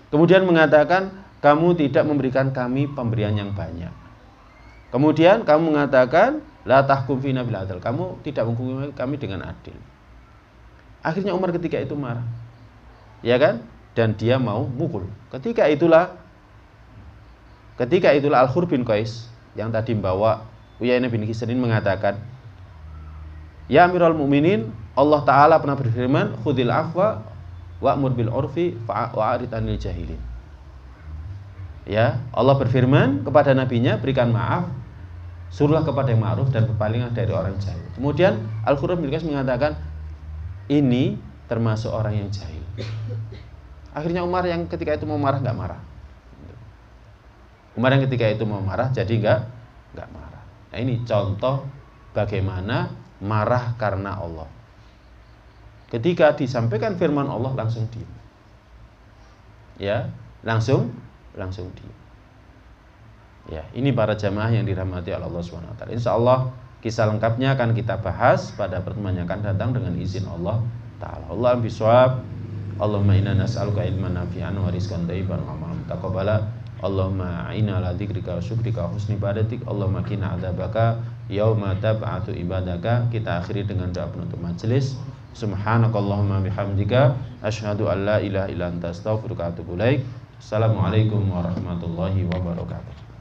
Kemudian mengatakan, kamu tidak memberikan kami pemberian yang banyak. Kemudian kamu mengatakan la tahkum fina bil adl. Kamu tidak menghukumi kami dengan adil. Akhirnya Umar ketika itu marah. Ya kan? Dan dia mau mukul. Ketika itulah Al-Khur bin Qais yang tadi membawa Uyainah bin Hisn mengatakan, ya Amirul Mukminin, Allah Ta'ala pernah berfirman, khudil afwa wa'mur bil urfi wa'arid anil jahilin. Ya, Allah berfirman kepada nabinya, berikan maaf, suruhlah kepada yang ma'ruf dan berpalinglah dari orang jahil. Kemudian Al-Khur bin Qais mengatakan, ini termasuk orang yang jahil. Akhirnya Umar yang ketika itu mau marah, enggak marah. Kemudian ketika itu mau marah jadi enggak marah. Nah, ini contoh bagaimana marah karena Allah. Ketika disampaikan firman Allah langsung diam. Ya, langsung diam. Ya, ini para jamaah yang dirahmati Allah Subhanahu wa taala. Insyaallah kisah lengkapnya akan kita bahas pada pertemuan yang akan datang dengan izin Allah taala. Allahu bisawab. Allahumma inna nas'aluka ilman nafi'an wa rizqan thayyiban wa amalan mutaqabbala. Allahumma a'inna ala dzikrika wa syukrika wa husni ibadatik. Allahumma qina adzabaka yauma tab'atu ibadaka. Kita akhiri dengan doa penutup majelis. Subhanakallahumma bihamdika asyhadu an la ilaha illa anta astaghfiruka wa atubu ilaik. Assalamualaikum warahmatullahi wabarakatuh.